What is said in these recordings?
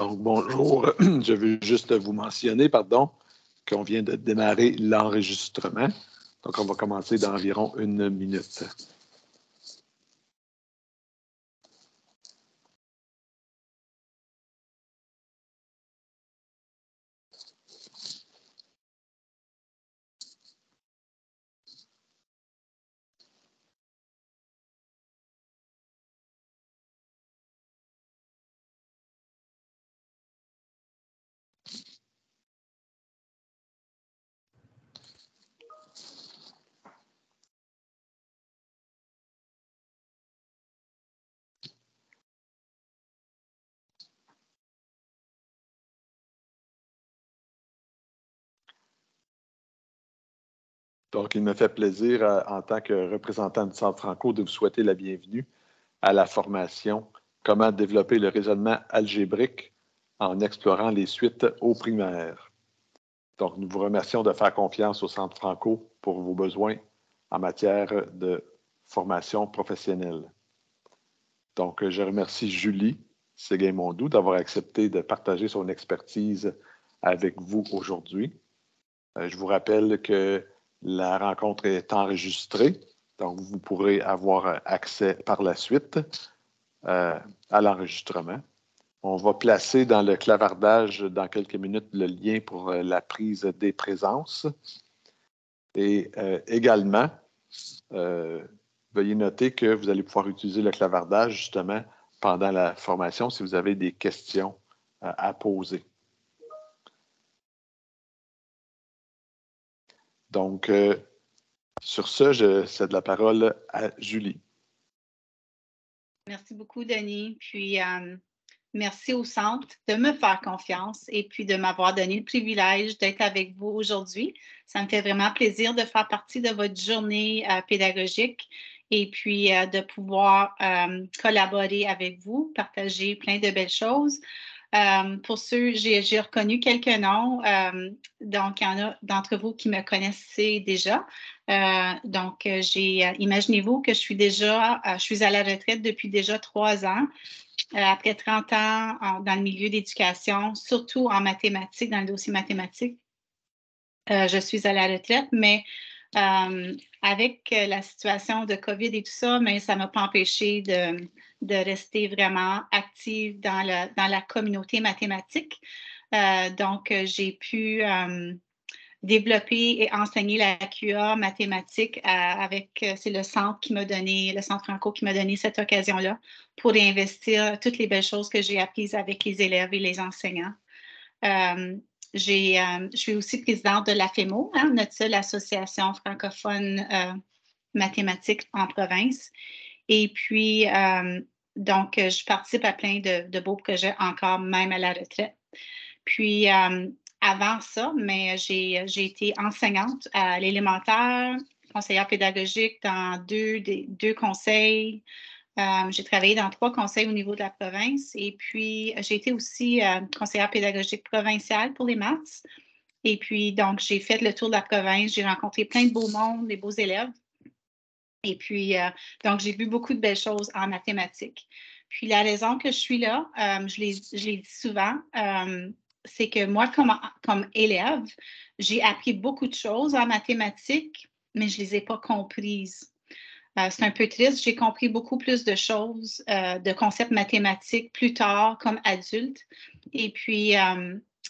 Donc, bonjour. Je veux juste vous mentionner, pardon, qu'on vient de démarrer l'enregistrement. Donc, on va commencer dans environ 1 minute. Donc, il me fait plaisir, en tant que représentant du Centre Franco, de vous souhaiter la bienvenue à la formation Comment développer le raisonnement algébrique en explorant les suites au primaire. Donc, nous vous remercions de faire confiance au Centre Franco pour vos besoins en matière de formation professionnelle. Donc, je remercie Julie Séguin-Mondou d'avoir accepté de partager son expertise avec vous aujourd'hui. Je vous rappelle que la rencontre est enregistrée, donc vous pourrez avoir accès par la suite à l'enregistrement. On va placer dans le clavardage dans quelques minutes le lien pour la prise des présences. Et également, veuillez noter que vous allez pouvoir utiliser le clavardage justement pendant la formation si vous avez des questions à poser. Donc, sur ce, je cède la parole à Julie. Merci beaucoup, Denis. Puis, merci au Centre de me faire confiance et puis de m'avoir donné le privilège d'être avec vous aujourd'hui. Ça me fait vraiment plaisir de faire partie de votre journée pédagogique et puis de pouvoir collaborer avec vous, partager plein de belles choses. Pour ceux, j'ai reconnu quelques noms, donc il y en a d'entre vous qui me connaissez déjà. Imaginez-vous que je suis à la retraite depuis déjà 3 ans, après 30 ans dans le milieu d'éducation, surtout en mathématiques, dans le dossier mathématiques. Je suis à la retraite, mais avec la situation de COVID et tout ça, mais ça ne m'a pas empêché de rester vraiment active dans la communauté mathématique. Donc, j'ai pu développer et enseigner la QA mathématique c'est le centre le Centre Franco qui m'a donné cette occasion-là pour investir toutes les belles choses que j'ai apprises avec les élèves et les enseignants. Je suis aussi présidente de l'AFEMO, notre seule association francophone mathématique en province. Et puis, donc, je participe à plein de beaux projets encore, même à la retraite. Puis, avant ça, mais j'ai été enseignante à l'élémentaire, conseillère pédagogique dans deux conseils. J'ai travaillé dans 3 conseils au niveau de la province et puis j'ai été aussi conseillère pédagogique provinciale pour les maths. Et puis, donc, j'ai fait le tour de la province, j'ai rencontré plein de beaux mondes, des beaux élèves. Et puis, donc, j'ai vu beaucoup de belles choses en mathématiques. Puis, la raison que je suis là, je l'ai dit souvent, c'est que moi, comme élève, j'ai appris beaucoup de choses en mathématiques, mais je ne les ai pas comprises. C'est un peu triste. J'ai compris beaucoup plus de choses, de concepts mathématiques plus tard comme adulte. Et puis,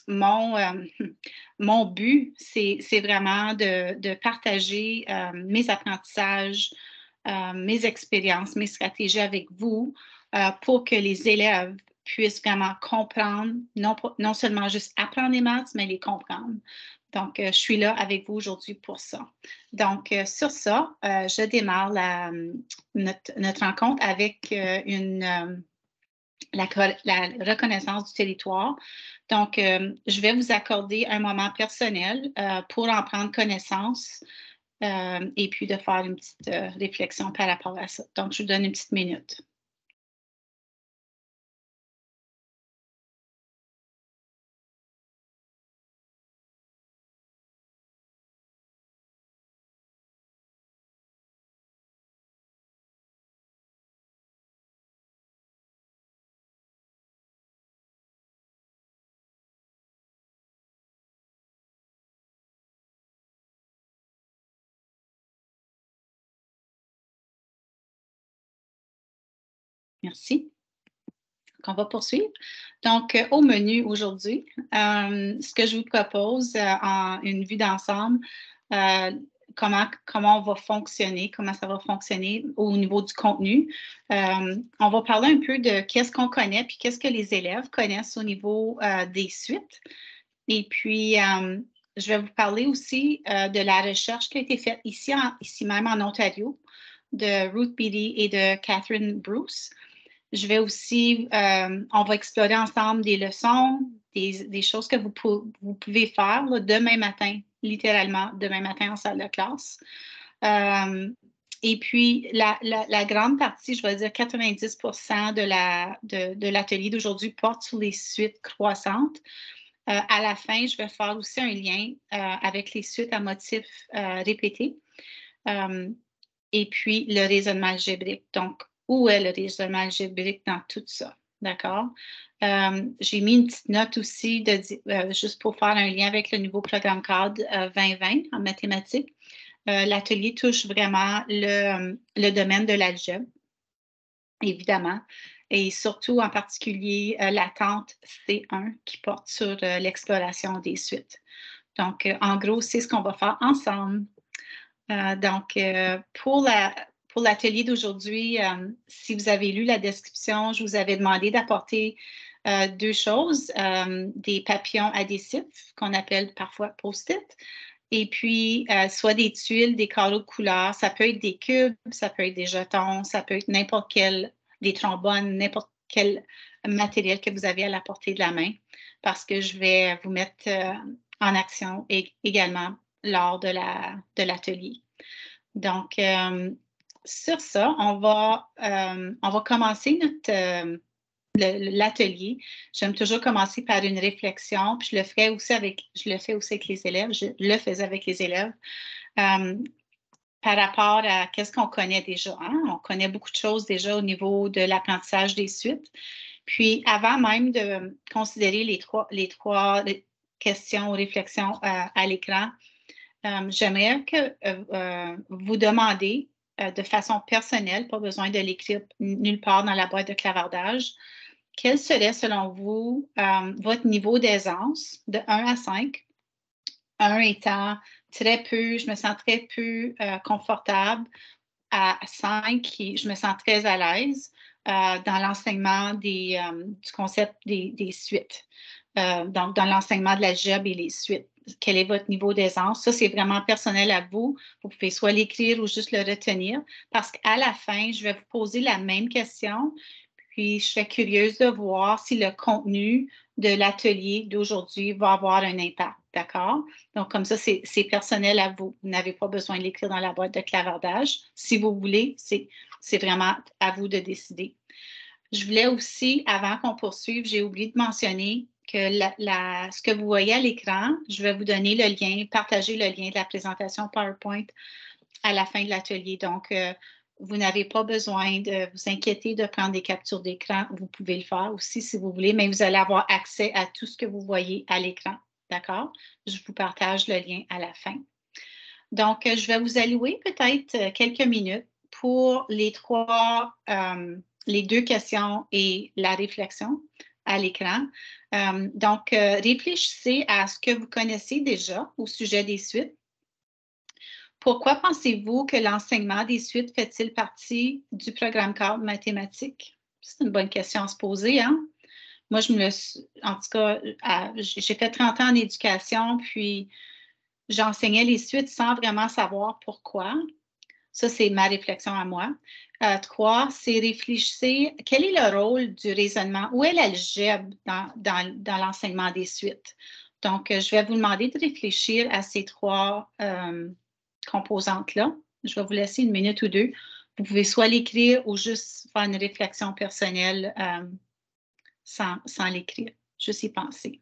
mon but, c'est vraiment de partager mes apprentissages, mes expériences, mes stratégies avec vous pour que les élèves puissent vraiment comprendre, non seulement juste apprendre les maths, mais les comprendre. Donc, je suis là avec vous aujourd'hui pour ça. Donc, sur ça, je démarre notre rencontre avec la reconnaissance du territoire. Donc, je vais vous accorder un moment personnel pour en prendre connaissance et puis de faire une petite réflexion par rapport à ça. Donc, je vous donne une petite minute. Merci. Donc, on va poursuivre. Donc, au menu aujourd'hui, ce que je vous propose en une vue d'ensemble, comment on va fonctionner, comment ça va fonctionner au niveau du contenu. On va parler un peu de qu'est-ce qu'on connaît puis qu'est-ce que les élèves connaissent au niveau des suites. Et puis, je vais vous parler aussi de la recherche qui a été faite ici même en Ontario de Ruth Beattie et de Catherine Bruce. Je vais aussi, on va explorer ensemble des leçons, des choses que vous pouvez faire là, demain matin, littéralement, demain matin en salle de classe. Et puis, la grande partie, je vais dire 90% de l'atelier d'aujourd'hui porte sur les suites croissantes. À la fin, je vais faire aussi un lien avec les suites à motifs répétés et puis le raisonnement algébrique. Donc, où est le raisonnement algébrique dans tout ça? D'accord? J'ai mis une petite note aussi juste pour faire un lien avec le nouveau programme cadre 2020 en mathématiques. L'atelier touche vraiment le domaine de l'algèbre, évidemment, et surtout en particulier l'attente C1 qui porte sur l'exploration des suites. Donc, en gros, c'est ce qu'on va faire ensemble. Donc, pour l'atelier d'aujourd'hui, si vous avez lu la description, je vous avais demandé d'apporter deux choses, des papillons adhésifs qu'on appelle parfois post-it, et puis soit des tuiles, des carreaux de couleur, ça peut être des cubes, ça peut être des jetons, ça peut être n'importe quel, des trombones, n'importe quel matériel que vous avez à la portée de la main, parce que je vais vous mettre en action également lors de l'atelier. Donc, sur ça, on va commencer l'atelier. J'aime toujours commencer par une réflexion, puis je le fais aussi avec les élèves. Je le faisais avec les élèves par rapport à qu'est-ce qu'on connaît déjà. Hein? On connaît beaucoup de choses déjà au niveau de l'apprentissage des suites. Puis, avant même de considérer les trois questions ou réflexions à l'écran, j'aimerais que vous demandiez de façon personnelle, pas besoin de l'écrire nulle part dans la boîte de clavardage, quel serait selon vous votre niveau d'aisance de 1 à 5, 1 étant très peu, je me sens très peu confortable, à 5, je me sens très à l'aise dans l'enseignement du concept des suites. Donc, dans l'enseignement de l'algèbre et les suites. Quel est votre niveau d'aisance? Ça, c'est vraiment personnel à vous. Vous pouvez soit l'écrire ou juste le retenir parce qu'à la fin, je vais vous poser la même question. Puis, je serais curieuse de voir si le contenu de l'atelier d'aujourd'hui va avoir un impact. D'accord? Donc, comme ça, c'est personnel à vous. Vous n'avez pas besoin de l'écrire dans la boîte de clavardage. Si vous voulez, c'est vraiment à vous de décider. Je voulais aussi, avant qu'on poursuive, j'ai oublié de mentionner que ce que vous voyez à l'écran, je vais vous donner le lien, partager le lien de la présentation PowerPoint à la fin de l'atelier. Donc, vous n'avez pas besoin de vous inquiéter de prendre des captures d'écran. Vous pouvez le faire aussi si vous voulez, mais vous allez avoir accès à tout ce que vous voyez à l'écran. D'accord? Je vous partage le lien à la fin. Donc, je vais vous allouer peut-être quelques minutes pour les deux questions et la réflexion à l'écran. Donc, réfléchissez à ce que vous connaissez déjà au sujet des suites. Pourquoi pensez-vous que l'enseignement des suites fait-il partie du programme cadre mathématique? C'est une bonne question à se poser, hein? Moi, en tout cas, j'ai fait 30 ans en éducation, puis j'enseignais les suites sans vraiment savoir pourquoi. Ça, c'est ma réflexion à moi. 3, c'est réfléchir, quel est le rôle du raisonnement? Où est l'algèbre dans l'enseignement des suites? Donc, je vais vous demander de réfléchir à ces trois composantes-là. Je vais vous laisser une minute ou deux. Vous pouvez soit l'écrire ou juste faire une réflexion personnelle sans l'écrire, juste y penser.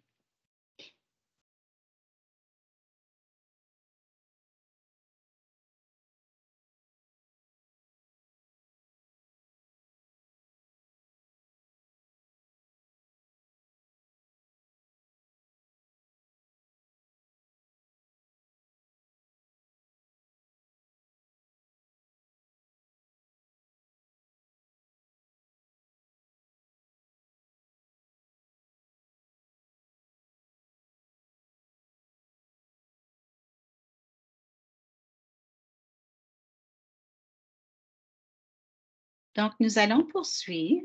Donc, nous allons poursuivre.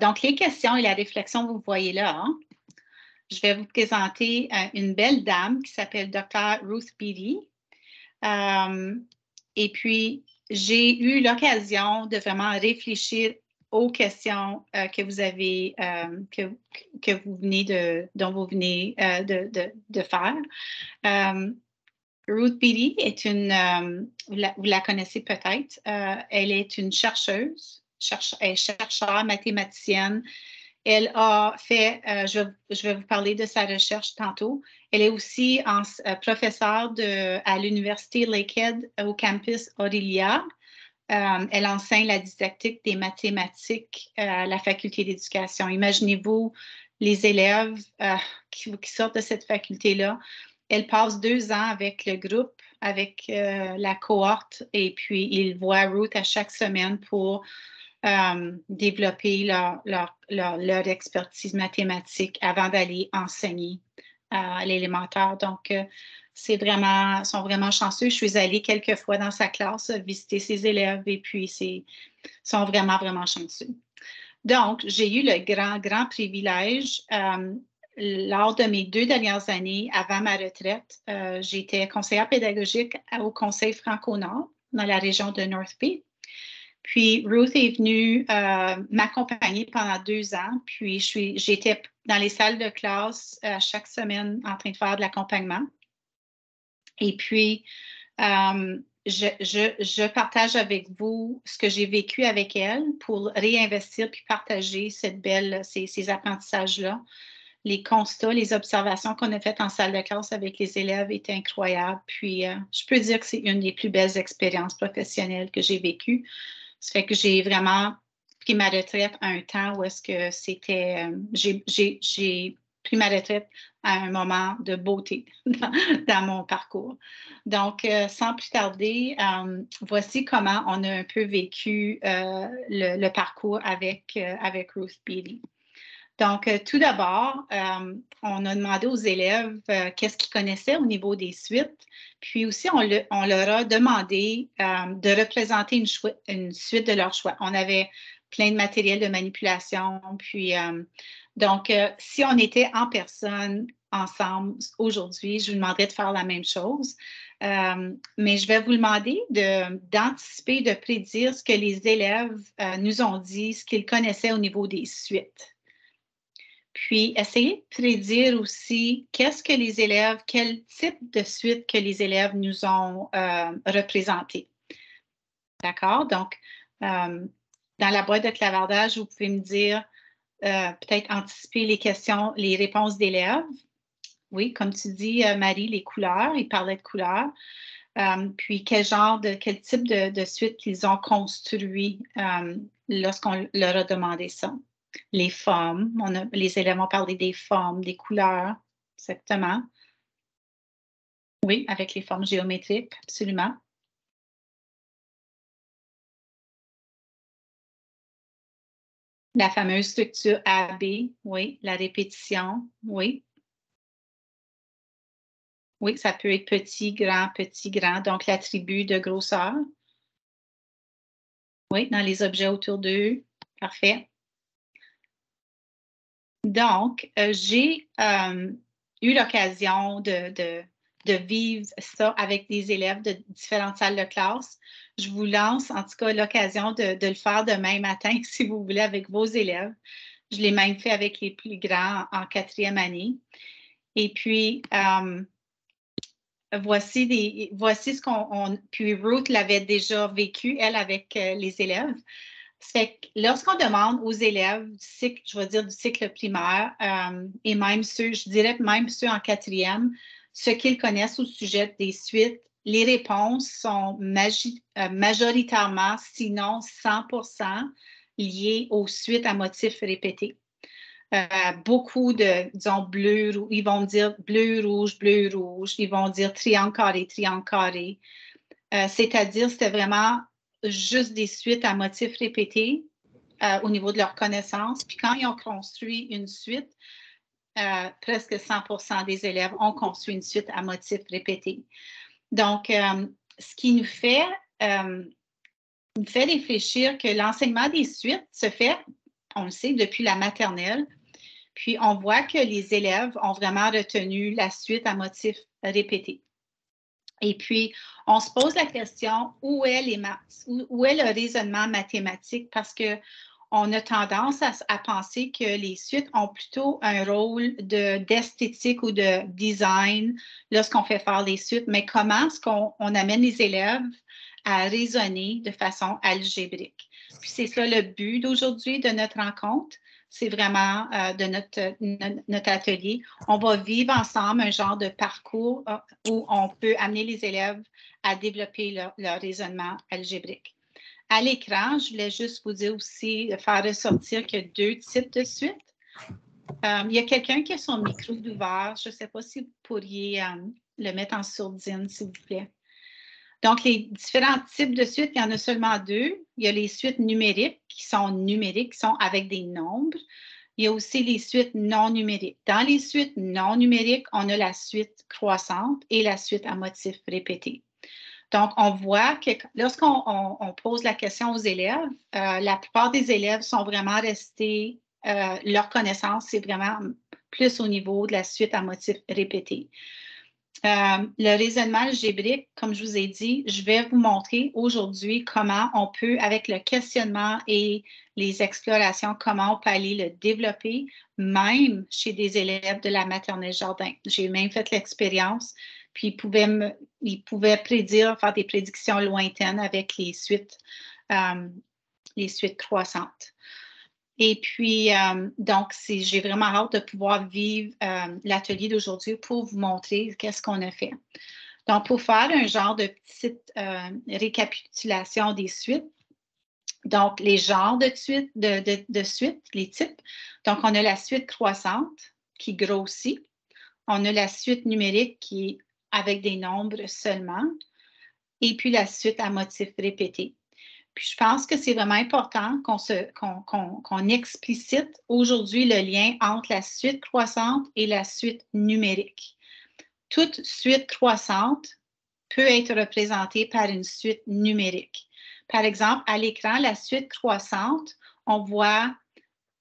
Donc, les questions et la réflexion, vous voyez là. Hein? Je vais vous présenter une belle dame qui s'appelle Dr. Ruth Beatty. Et puis, j'ai eu l'occasion de vraiment réfléchir aux questions que vous avez, dont vous venez de faire. Ruth Beatty est vous la connaissez peut-être, elle est une chercheuse, elle est chercheure, mathématicienne. Elle a fait, je vais vous parler de sa recherche tantôt. Elle est aussi professeure à l'Université Lakehead au campus Aurelia. Elle enseigne la didactique des mathématiques à la faculté d'éducation. Imaginez-vous les élèves qui sortent de cette faculté-là. Elle passe 2 ans avec le groupe, avec la cohorte, et puis ils voient Ruth à chaque semaine pour développer leur expertise mathématique avant d'aller enseigner à l'élémentaire. Donc, sont vraiment chanceux. Je suis allée quelques fois dans sa classe visiter ses élèves et puis sont vraiment, vraiment chanceux. Donc, j'ai eu le grand privilège lors de mes 2 dernières années, avant ma retraite, j'étais conseillère pédagogique au Conseil Franco-Nord dans la région de North Bay. Puis Ruth est venue m'accompagner pendant 2 ans. Puis j'étais dans les salles de classe chaque semaine en train de faire de l'accompagnement. Et puis, je partage avec vous ce que j'ai vécu avec elle pour réinvestir puis partager ces apprentissages-là. Les constats, les observations qu'on a faites en salle de classe avec les élèves étaient incroyables. Puis, je peux dire que c'est une des plus belles expériences professionnelles que j'ai vécues. Ça fait que j'ai vraiment pris ma retraite à un temps où est-ce que c'était... j'ai pris ma retraite à un moment de beauté dans mon parcours. Donc, sans plus tarder, voici comment on a un peu vécu le parcours avec Ruth Beatty. Donc, tout d'abord, on a demandé aux élèves qu'est-ce qu'ils connaissaient au niveau des suites. Puis aussi, on leur a demandé de représenter une suite de leur choix. On avait plein de matériel de manipulation. Puis, donc, si on était en personne ensemble aujourd'hui, je vous demanderais de faire la même chose. Mais je vais vous demander d'anticiper, de prédire ce que les élèves nous ont dit, ce qu'ils connaissaient au niveau des suites. Puis, essayez de prédire aussi quel type de suite que les élèves nous ont représenté. D'accord? Donc, dans la boîte de clavardage, vous pouvez me dire, peut-être anticiper les questions, les réponses d'élèves. Oui, comme tu dis, Marie, les couleurs, ils parlaient de couleurs. Puis, quel type de suite qu'ils ont construit lorsqu'on leur a demandé ça. Les formes, les élèves ont parlé des formes, des couleurs, exactement. Oui, avec les formes géométriques, absolument. La fameuse structure AB, oui, la répétition, oui. Oui, ça peut être petit, grand, donc l'attribut de grosseur. Oui, dans les objets autour d'eux, parfait. Donc, j'ai eu l'occasion de vivre ça avec des élèves de différentes salles de classe. Je vous lance en tout cas l'occasion de le faire demain matin, si vous voulez, avec vos élèves. Je l'ai même fait avec les plus grands en 4e année. Et puis, voici ce puis Ruth l'avait déjà vécu, elle, avec les élèves. Fait que lorsqu'on demande aux élèves du cycle primaire, et même je dirais même ceux en 4e, ce qu'ils connaissent au sujet des suites, les réponses sont majoritairement, sinon 100%, liées aux suites à motifs répétés. Beaucoup disons, bleu, ils vont dire bleu, rouge, ils vont dire triangle, carré. C'est-à-dire, c'était vraiment juste des suites à motifs répétés au niveau de leur connaissance. Puis quand ils ont construit une suite, presque 100% des élèves ont construit une suite à motifs répétés. Donc, ce qui nous fait me fait réfléchir que l'enseignement des suites se fait, on le sait, depuis la maternelle. Puis, on voit que les élèves ont vraiment retenu la suite à motifs répétés. Et puis, on se pose la question, où est le raisonnement mathématique? Parce qu'on a tendance à penser que les suites ont plutôt un rôle d'esthétique ou de design lorsqu'on fait faire les suites. Mais comment est-ce qu'on amène les élèves à raisonner de façon algébrique? Puis, c'est ça le but d'aujourd'hui de notre rencontre. C'est vraiment de notre atelier. On va vivre ensemble un genre de parcours où on peut amener les élèves à développer leur raisonnement algébrique. À l'écran, je voulais juste vous dire aussi, faire ressortir qu'il y a 2 types de suites. Il y a quelqu'un qui a son micro ouvert. Je ne sais pas si vous pourriez le mettre en sourdine, s'il vous plaît. Donc, les différents types de suites, il y en a seulement 2. Il y a les suites numériques, qui sont avec des nombres. Il y a aussi les suites non numériques. Dans les suites non numériques, on a la suite croissante et la suite à motifs répétés. Donc, on voit que lorsqu'on pose la question aux élèves, la plupart des élèves sont vraiment restés, leur connaissance, c'est vraiment plus au niveau de la suite à motifs répétés. Le raisonnement algébrique, comme je vous ai dit, je vais vous montrer aujourd'hui comment on peut, avec le questionnement et les explorations, comment on peut aller le développer, même chez des élèves de la maternelle jardin. J'ai même fait l'expérience, puis ils pouvaient prédire, faire des prédictions lointaines avec les suites croissantes. Et puis, donc, j'ai vraiment hâte de pouvoir vivre l'atelier d'aujourd'hui pour vous montrer qu'est-ce qu'on a fait. Donc, pour faire un genre de petite récapitulation des suites, donc, les genres de suites, les types. Donc, on a la suite croissante qui grossit. On a la suite numérique qui est avec des nombres seulement. Et puis, la suite à motifs répétés. Puis je pense que c'est vraiment important qu'on explicite aujourd'hui le lien entre la suite croissante et la suite numérique. Toute suite croissante peut être représentée par une suite numérique. Par exemple, à l'écran, la suite croissante, on voit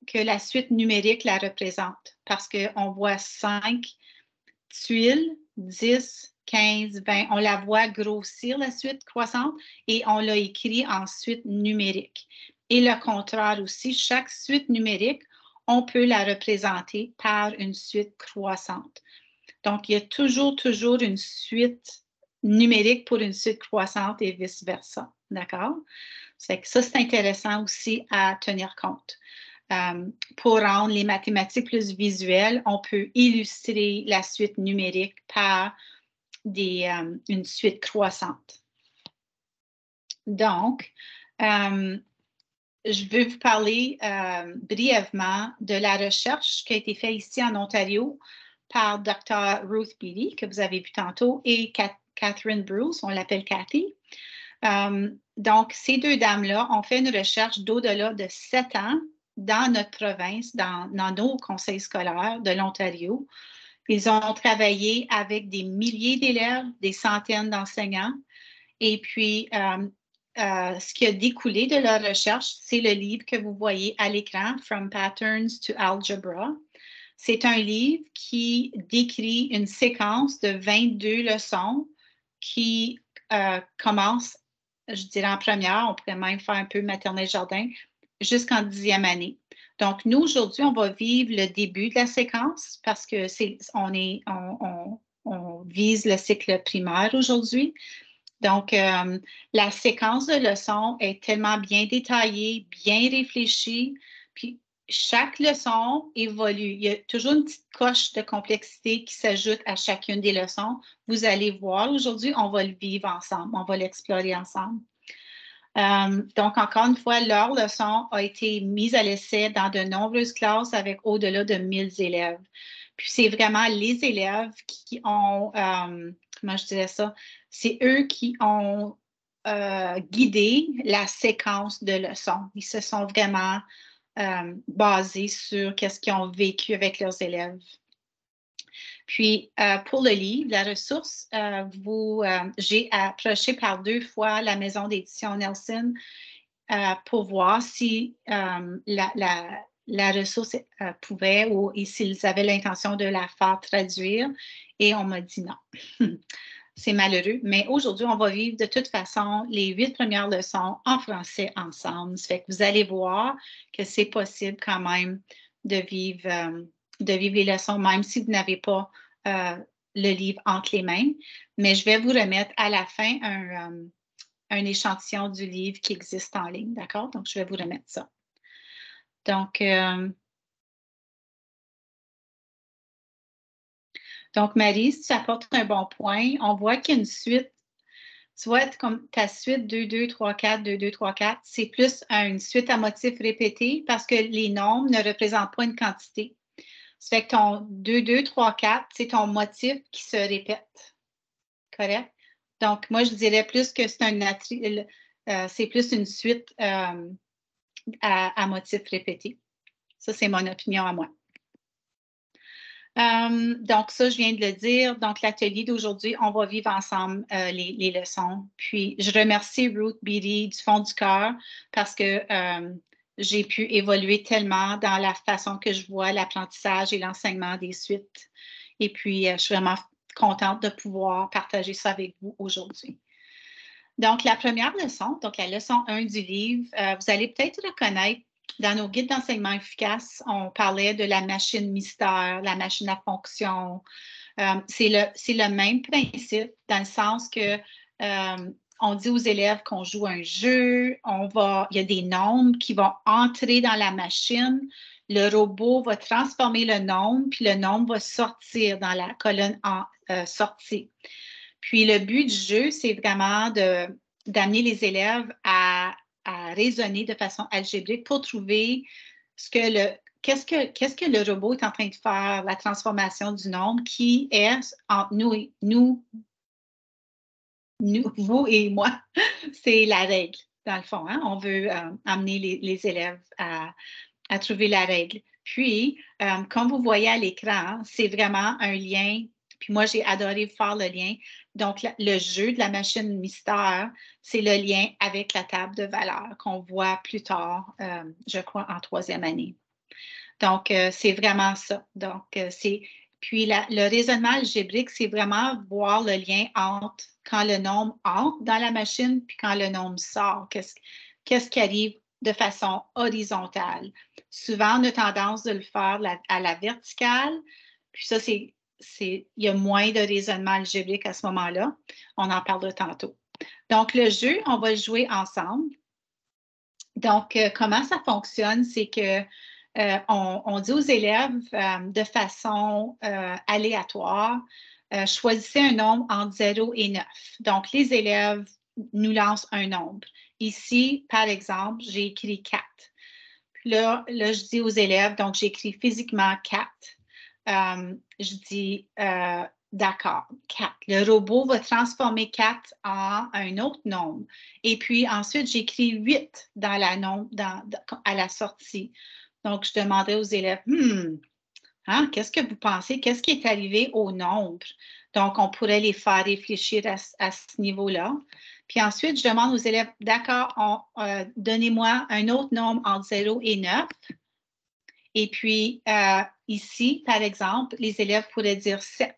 que la suite numérique la représente parce qu'on voit 5 tuiles, 10, 15, 20, on la voit grossir, la suite croissante, et on l'a écrit en suite numérique. Et le contraire aussi, chaque suite numérique, on peut la représenter par une suite croissante. Donc, il y a toujours une suite numérique pour une suite croissante et vice-versa. D'accord? Ça, c'est intéressant aussi à tenir compte. Pour rendre les mathématiques plus visuelles, on peut illustrer la suite numérique par une suite croissante. Donc, je veux vous parler brièvement de la recherche qui a été faite ici en Ontario par Dr. Ruth Beattie, que vous avez vu tantôt, et Catherine Bruce, on l'appelle Cathy. Donc, ces 2 dames-là ont fait une recherche d'au-delà de 7 ans dans notre province, dans nos conseils scolaires de l'Ontario. Ils ont travaillé avec des milliers d'élèves, des centaines d'enseignants. Et puis, ce qui a découlé de leur recherche, c'est le livre que vous voyez à l'écran, From Patterns to Algebra. C'est un livre qui décrit une séquence de 22 leçons qui commence, je dirais en première, on pourrait même faire un peu maternelle jardin, jusqu'en 10e année. Donc, nous, aujourd'hui, on va vivre le début de la séquence parce que on vise le cycle primaire aujourd'hui. Donc, la séquence de leçons est tellement bien détaillée, bien réfléchie, puis chaque leçon évolue. Il y a toujours une petite coche de complexité qui s'ajoute à chacune des leçons. Vous allez voir, aujourd'hui, on va le vivre ensemble, on va l'explorer ensemble. Donc, encore une fois, leur leçon a été mise à l'essai dans de nombreuses classes avec au-delà de 1000 élèves. Puis, c'est vraiment les élèves qui ont, comment je dirais ça, c'est eux qui ont guidé la séquence de leçons. Ils se sont vraiment basés sur qu'est-ce qu'ils ont vécu avec leurs élèves. Puis, pour le livre, la ressource, j'ai approché par 2 fois la maison d'édition Nelson pour voir si la ressource pouvait et s'ils avaient l'intention de la faire traduire. Et on m'a dit non. C'est malheureux, mais aujourd'hui, on va vivre de toute façon les 8 premières leçons en français ensemble. Ça fait que vous allez voir que c'est possible quand même de vivre les leçons, même si vous n'avez pas le livre entre les mains. Mais je vais vous remettre à la fin un échantillon du livre qui existe en ligne, d'accord? Donc, je vais vous remettre ça. Donc, Marie, si tu apportes un bon point, on voit qu'il y a une suite. Tu vois, comme ta suite 2, 2, 3, 4, 2, 2, 3, 4, c'est plus une suite à motifs répétés parce que les nombres ne représentent pas une quantité. Ça fait que ton 2, 2, 3, 4, c'est ton motif qui se répète. Correct? Donc, moi, je dirais plus que c'est plus une suite à motifs répétés. Ça, c'est mon opinion à moi. Donc, ça, je viens de le dire. Donc, l'atelier d'aujourd'hui, on va vivre ensemble les leçons. Puis, je remercie Ruth Beatty du fond du cœur parce que j'ai pu évoluer tellement dans la façon que je vois l'apprentissage et l'enseignement des suites. Et puis, je suis vraiment contente de pouvoir partager ça avec vous aujourd'hui. Donc, la première leçon, donc la leçon 1 du livre, vous allez peut-être reconnaître dans nos guides d'enseignement efficace, on parlait de la machine mystère, la machine à fonction. C'est le même principe dans le sens que on dit aux élèves qu'on joue un jeu, il y a des nombres qui vont entrer dans la machine, le robot va transformer le nombre, puis le nombre va sortir dans la colonne sortie. Puis le but du jeu, c'est vraiment d'amener les élèves à raisonner de façon algébrique pour trouver qu'est-ce que le robot est en train de faire, la transformation du nombre, qui est entre vous et moi, c'est la règle, dans le fond. Hein? On veut amener les élèves à trouver la règle. Puis, comme vous voyez à l'écran, c'est vraiment un lien. Puis moi, j'ai adoré faire le lien. Donc, le jeu de la machine mystère, c'est le lien avec la table de valeur qu'on voit plus tard, je crois, en 3e année. Donc, c'est vraiment ça. Donc, puis le raisonnement algébrique, c'est vraiment voir le lien entre quand le nombre entre dans la machine puis quand le nombre sort. Qu'est-ce qui arrive de façon horizontale? Souvent, on a tendance de le faire à la verticale. Puis ça, il y a moins de raisonnement algébrique à ce moment-là. On en parlera tantôt. Donc, le jeu, on va le jouer ensemble. Donc, comment ça fonctionne? C'est que on dit aux élèves de façon aléatoire, choisissez un nombre entre 0 et 9. Donc, les élèves nous lancent un nombre. Ici, par exemple, j'ai écrit 4. Puis là, je dis aux élèves, donc j'écris physiquement 4. Je dis, d'accord, 4. Le robot va transformer 4 en un autre nombre. Et puis ensuite, j'écris 8 dans à la sortie. Donc, je demanderai aux élèves, qu'est-ce que vous pensez? Qu'est-ce qui est arrivé au nombre? Donc, on pourrait les faire réfléchir à ce niveau-là. Puis ensuite, je demande aux élèves, d'accord, donnez-moi un autre nombre entre 0 et 9. Et puis, ici, par exemple, les élèves pourraient dire 7.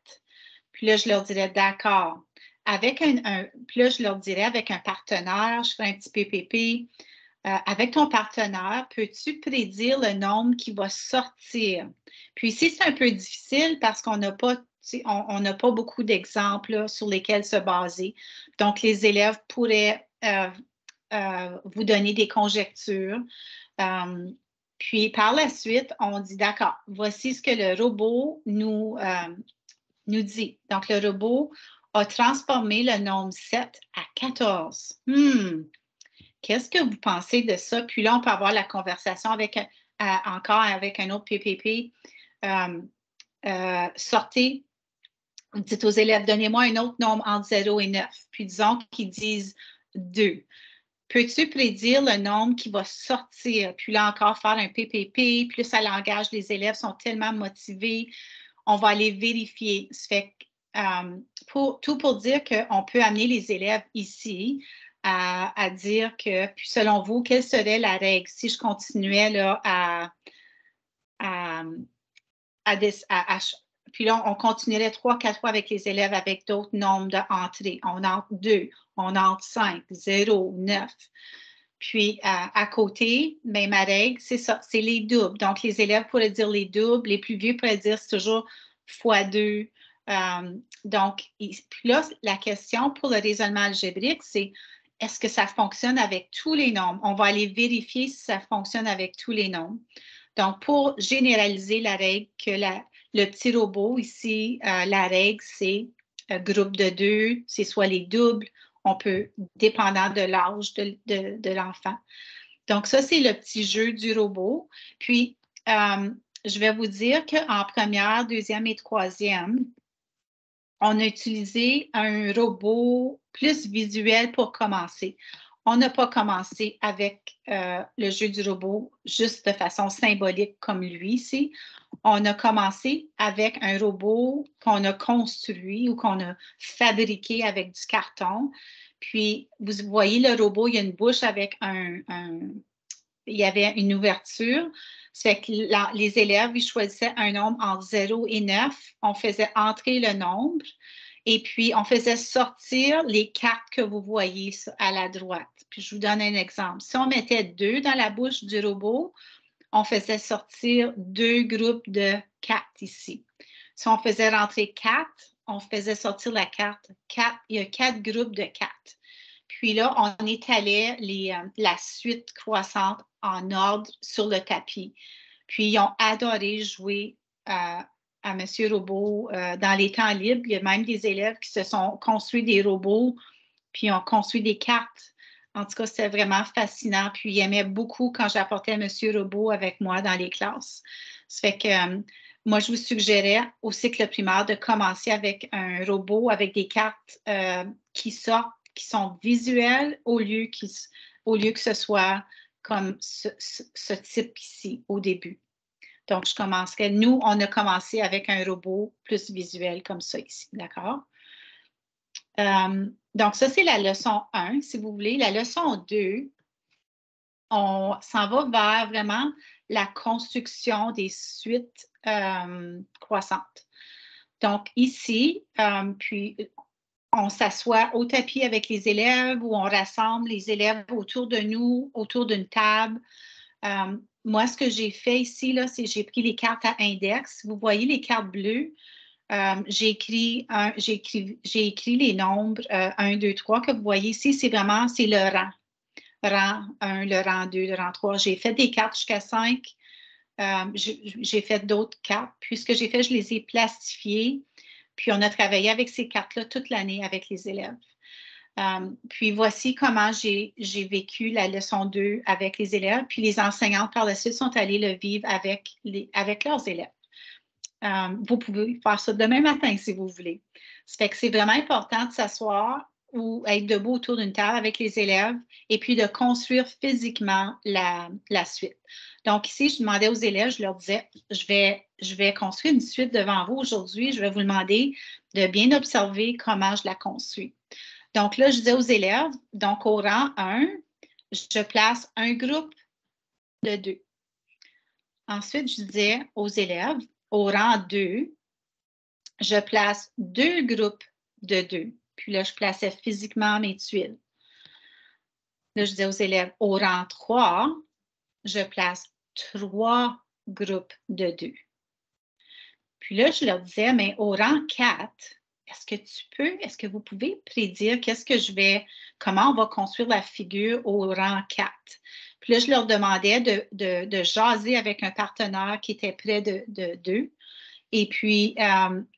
Puis là, je leur dirais, d'accord. Puis là, je leur dirais, avec un partenaire, je ferai un petit PPP. Avec ton partenaire, peux-tu prédire le nombre qui va sortir? Puis ici, c'est un peu difficile parce qu'on n'a pas, on n'a pas beaucoup d'exemples sur lesquels se baser. Donc, les élèves pourraient vous donner des conjectures. Puis, par la suite, on dit, d'accord, voici ce que le robot nous dit. Donc, le robot a transformé le nombre 7 à 14. Qu'est-ce que vous pensez de ça? Puis là, on peut avoir la conversation encore avec un autre PPP. Sortez, dites aux élèves, donnez-moi un autre nombre entre 0 et 9. Puis disons qu'ils disent 2. Peux-tu prédire le nombre qui va sortir? Puis là encore, faire un PPP. Puis là, ça l'engage, les élèves sont tellement motivés. on va aller vérifier. Ça fait tout pour dire qu'on peut amener les élèves ici à dire que, puis selon vous, quelle serait la règle si je continuais là, puis là, on continuerait 3, 4 fois avec les élèves avec d'autres nombres d'entrées. On entre 2, on entre 5, 0, 9. Puis, à côté, bien, ma règle, c'est ça, c'est les doubles. Donc, les élèves pourraient dire les doubles. Les plus vieux pourraient dire c'est toujours fois 2. Donc, puis là, la question pour le raisonnement algébrique, c'est est-ce que ça fonctionne avec tous les nombres? On va aller vérifier si ça fonctionne avec tous les nombres. Donc, pour généraliser la règle que le petit robot ici, la règle, c'est groupe de 2, c'est soit les doubles, on peut, dépendant de l'âge de l'enfant. Donc, ça, c'est le petit jeu du robot. Puis, je vais vous dire qu'en première, deuxième et troisième, on a utilisé un robot plus visuel pour commencer. On n'a pas commencé avec le jeu du robot juste de façon symbolique comme lui ici. On a commencé avec un robot qu'on a construit ou qu'on a fabriqué avec du carton. Puis, vous voyez le robot, il y a une bouche avec il y avait une ouverture. Ça fait que les élèves, ils choisissaient un nombre entre 0 et 9. On faisait entrer le nombre et puis on faisait sortir les cartes que vous voyez à la droite. Puis je vous donne un exemple. Si on mettait 2 dans la bouche du robot, on faisait sortir 2 groupes de 4 ici. Si on faisait rentrer 4, on faisait sortir la carte 4. Il y a 4 groupes de 4. Puis là, on étalait la suite croissante en ordre sur le tapis. Puis, ils ont adoré jouer à Monsieur Robot dans les temps libres. Il y a même des élèves qui se sont construits des robots, puis ont construit des cartes. En tout cas, c'était vraiment fascinant. Puis, ils aimaient beaucoup quand j'apportais Monsieur Robot avec moi dans les classes. Ça fait que moi, je vous suggérais au cycle primaire de commencer avec un robot avec des cartes qui sortent, qui sont visuelles au lieu que ce soit comme ce type ici au début. Donc, je commencerai. Nous, on a commencé avec un robot plus visuel comme ça ici, d'accord? Donc, ça, c'est la leçon 1, si vous voulez. La leçon 2, on s'en va vers vraiment la construction des suites croissantes. Donc, ici, puis on s'assoit au tapis avec les élèves ou on rassemble les élèves autour de nous, autour d'une table. Moi, ce que j'ai fait ici, là, c'est j'ai pris les cartes à index. Vous voyez les cartes bleues. J'ai écrit les nombres 1, 2, 3 que vous voyez ici. C'est le rang. Rang 1, le rang 2, le rang 3. J'ai fait des cartes jusqu'à 5. J'ai fait d'autres cartes. Puis, ce que j'ai fait, je les ai plastifiées. Puis, on a travaillé avec ces cartes-là toute l'année avec les élèves. Puis, voici comment j'ai vécu la leçon 2 avec les élèves. Puis, les enseignantes, par la suite, sont allées le vivre avec leurs élèves. Vous pouvez faire ça demain matin, si vous voulez. Ça fait que c'est vraiment important de s'asseoir ou être debout autour d'une table avec les élèves et puis de construire physiquement la suite. Donc, ici, je demandais aux élèves, je leur disais, je vais construire une suite devant vous aujourd'hui. Je vais vous demander de bien observer comment je la construis. Donc, là, je disais aux élèves, donc au rang 1, je place un groupe de 2. Ensuite, je disais aux élèves, au rang 2, je place 2 groupes de 2. Puis là, je plaçais physiquement mes tuiles. Là, je disais aux élèves, au rang 3, je place 3 groupes de 2. Puis là, je leur disais, mais au rang 4, est-ce que vous pouvez prédire comment on va construire la figure au rang 4? Puis là, je leur demandais de jaser avec un partenaire qui était près d'eux. Et puis,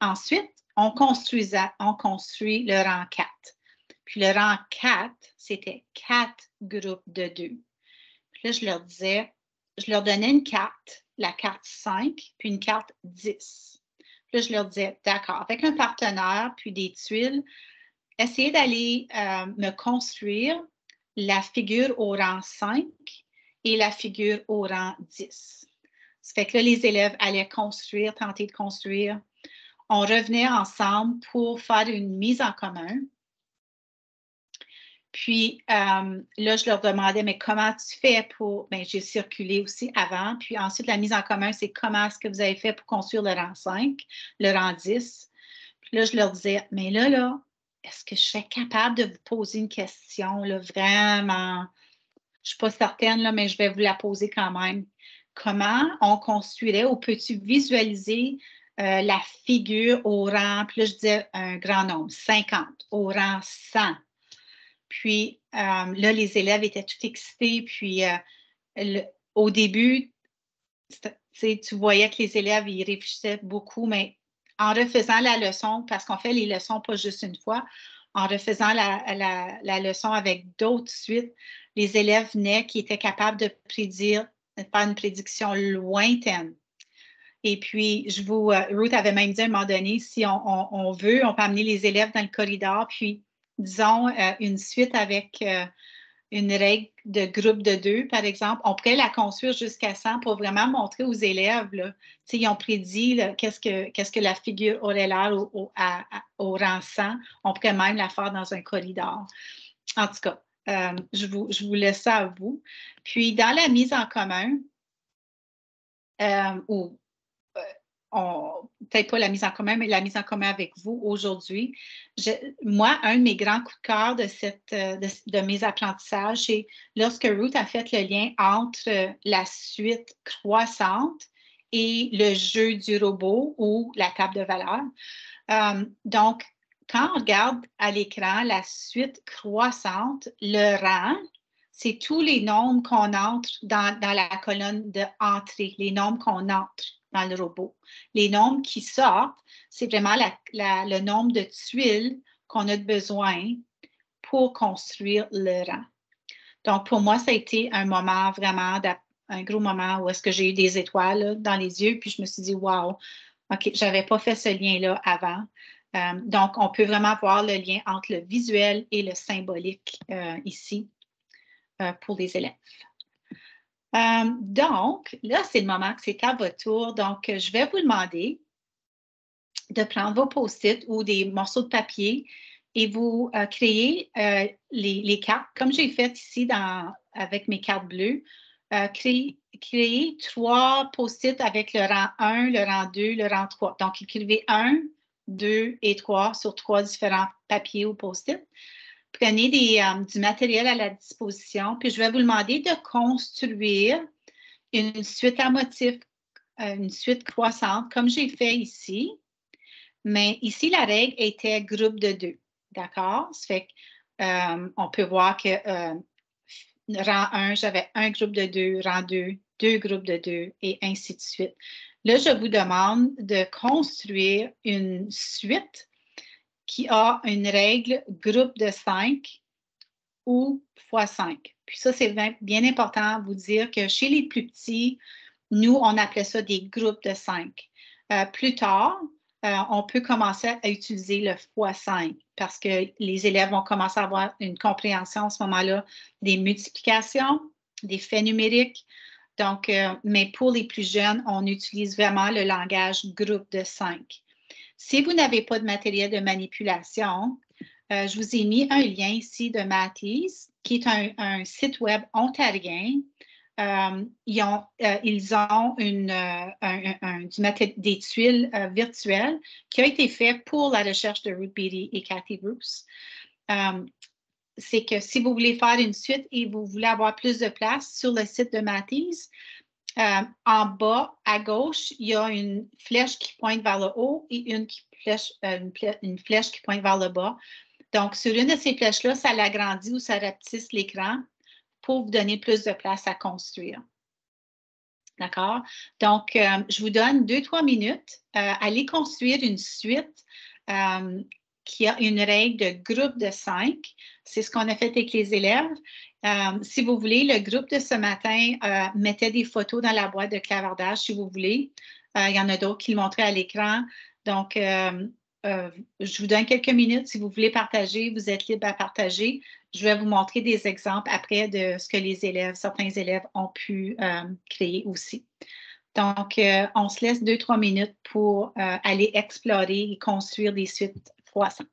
ensuite, on construit le rang 4. Puis le rang 4, c'était 4 groupes de 2. Puis là, je leur donnais une carte, la carte 5, puis une carte 10. Puis là, je leur disais, d'accord, avec un partenaire, puis des tuiles, essayez d'aller me construire la figure au rang 5 et la figure au rang 10. Ça fait que là, les élèves allaient tenter de construire on revenait ensemble pour faire une mise en commun. Puis là, je leur demandais, mais comment tu fais pour... Bien, j'ai circulé aussi avant. Puis ensuite, la mise en commun, c'est comment est-ce que vous avez fait pour construire le rang 5, le rang 10. Puis là, je leur disais, mais là, est-ce que je serais capable de vous poser une question, là, vraiment? Je ne suis pas certaine, là, mais je vais vous la poser quand même. Comment on construirait ou peux-tu visualiser la figure au rang, puis là, je disais un grand nombre, 50, au rang 100. Puis là, les élèves étaient tout excités. Puis au début, tu voyais que les élèves, ils réfléchissaient beaucoup, mais en refaisant la leçon, parce qu'on fait les leçons pas juste une fois, en refaisant la leçon avec d'autres suites, les élèves venaient qui étaient capables de faire une prédiction lointaine. Et puis, Ruth avait même dit à un moment donné, si on veut, on peut amener les élèves dans le corridor, puis disons, une suite avec une règle de groupe de 2, par exemple, on pourrait la construire jusqu'à 100 pour vraiment montrer aux élèves, là, ils ont prédit qu'est-ce que la figure aurait l'air au rang 100. On pourrait même la faire dans un corridor. En tout cas, je vous laisse ça à vous. Puis, dans la mise en commun, peut-être pas la mise en commun, mais la mise en commun avec vous aujourd'hui. Moi, un de mes grands coups de cœur de mes apprentissages, c'est lorsque Ruth a fait le lien entre la suite croissante et le jeu du robot ou la table de valeurs. Donc, quand on regarde à l'écran la suite croissante, le rang, c'est tous les nombres qu'on entre dans la colonne d'entrée, les nombres qu'on entre dans le robot. Les nombres qui sortent, c'est vraiment le nombre de tuiles qu'on a besoin pour construire le rang. Donc, pour moi, ça a été un moment vraiment, un gros moment où est-ce que j'ai eu des étoiles là, dans les yeux, puis je me suis dit, wow, OK, je n'avais pas fait ce lien-là avant. Donc, on peut vraiment voir le lien entre le visuel et le symbolique ici pour les élèves. Donc, là, c'est le moment que c'est à votre tour. Donc, je vais vous demander de prendre vos post-it ou des morceaux de papier et vous créer les cartes, comme j'ai fait ici avec mes cartes bleues. Créer 3 post-it avec le rang 1, le rang 2, le rang 3. Donc, écrivez 1, 2 et 3 sur 3 différents papiers ou post-it. Prenez du matériel à la disposition, puis je vais vous demander de construire une suite à motifs, une suite croissante, comme j'ai fait ici. Mais ici, la règle était groupe de 2. D'accord? Ça fait qu'on peut voir que rang 1, j'avais un groupe de 2, rang 2, 2 groupes de 2, et ainsi de suite. Là, je vous demande de construire une suite qui a une règle groupe de 5 ou x5. Puis ça, c'est bien important à vous dire que chez les plus petits, nous, on appelait ça des groupes de 5. Plus tard, on peut commencer à utiliser le x5 parce que les élèves vont commencer à avoir une compréhension à ce moment-là des multiplications, des faits numériques. Donc, mais pour les plus jeunes, on utilise vraiment le langage groupe de 5. Si vous n'avez pas de matériel de manipulation, je vous ai mis un lien ici de Matisse, qui est un site web ontarien. Ils ont des tuiles virtuelles qui ont été faites pour la recherche de Ruth Beatty et Cathy Bruce. C'est que si vous voulez faire une suite et vous voulez avoir plus de place sur le site de Matisse, en bas à gauche, il y a une flèche qui pointe vers le haut et une flèche qui pointe vers le bas. Donc, sur une de ces flèches-là, ça l'agrandit ou ça rapetisse l'écran pour vous donner plus de place à construire. D'accord? Donc, je vous donne 2-3 minutes. Allez construire une suite qui a une règle de groupe de 5. C'est ce qu'on a fait avec les élèves. Si vous voulez, le groupe de ce matin mettait des photos dans la boîte de clavardage, si vous voulez. Il y en a d'autres qui le montraient à l'écran. Donc, je vous donne quelques minutes. Si vous voulez partager, vous êtes libre à partager. Je vais vous montrer des exemples après de ce que certains élèves ont pu créer aussi. Donc, on se laisse 2-3 minutes pour aller explorer et construire des suites croissantes.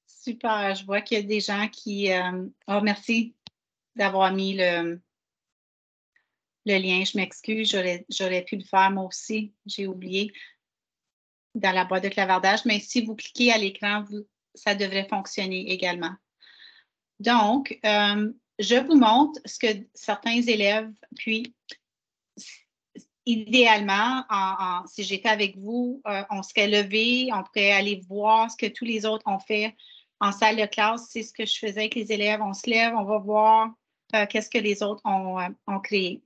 Super, je vois qu'il y a des gens qui... oh, merci d'avoir mis le lien. Je m'excuse, j'aurais pu le faire moi aussi. J'ai oublié dans la boîte de clavardage, mais si vous cliquez à l'écran, ça devrait fonctionner également. Donc, je vous montre ce que certains élèves, puis idéalement, si j'étais avec vous, on serait levé, on pourrait aller voir ce que tous les autres ont fait en salle de classe. C'est ce que je faisais avec les élèves. On se lève, on va voir qu'est-ce que les autres ont créé.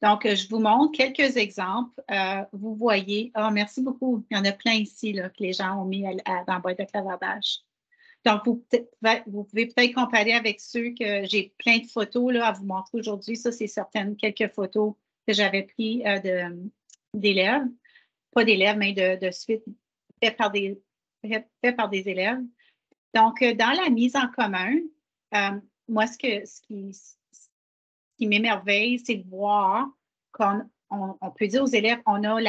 Donc, je vous montre quelques exemples. Vous voyez, merci beaucoup. Il y en a plein ici là, que les gens ont mis dans la boîte de clavardage. Donc, vous pouvez peut-être comparer avec ceux que j'ai plein de photos là, à vous montrer aujourd'hui. Ça, c'est quelques photos que j'avais prises d'élèves. Pas d'élèves, mais de suite faites par des élèves. Donc, dans la mise en commun, moi, ce qui m'émerveille, c'est de voir qu'on peut dire aux élèves, on a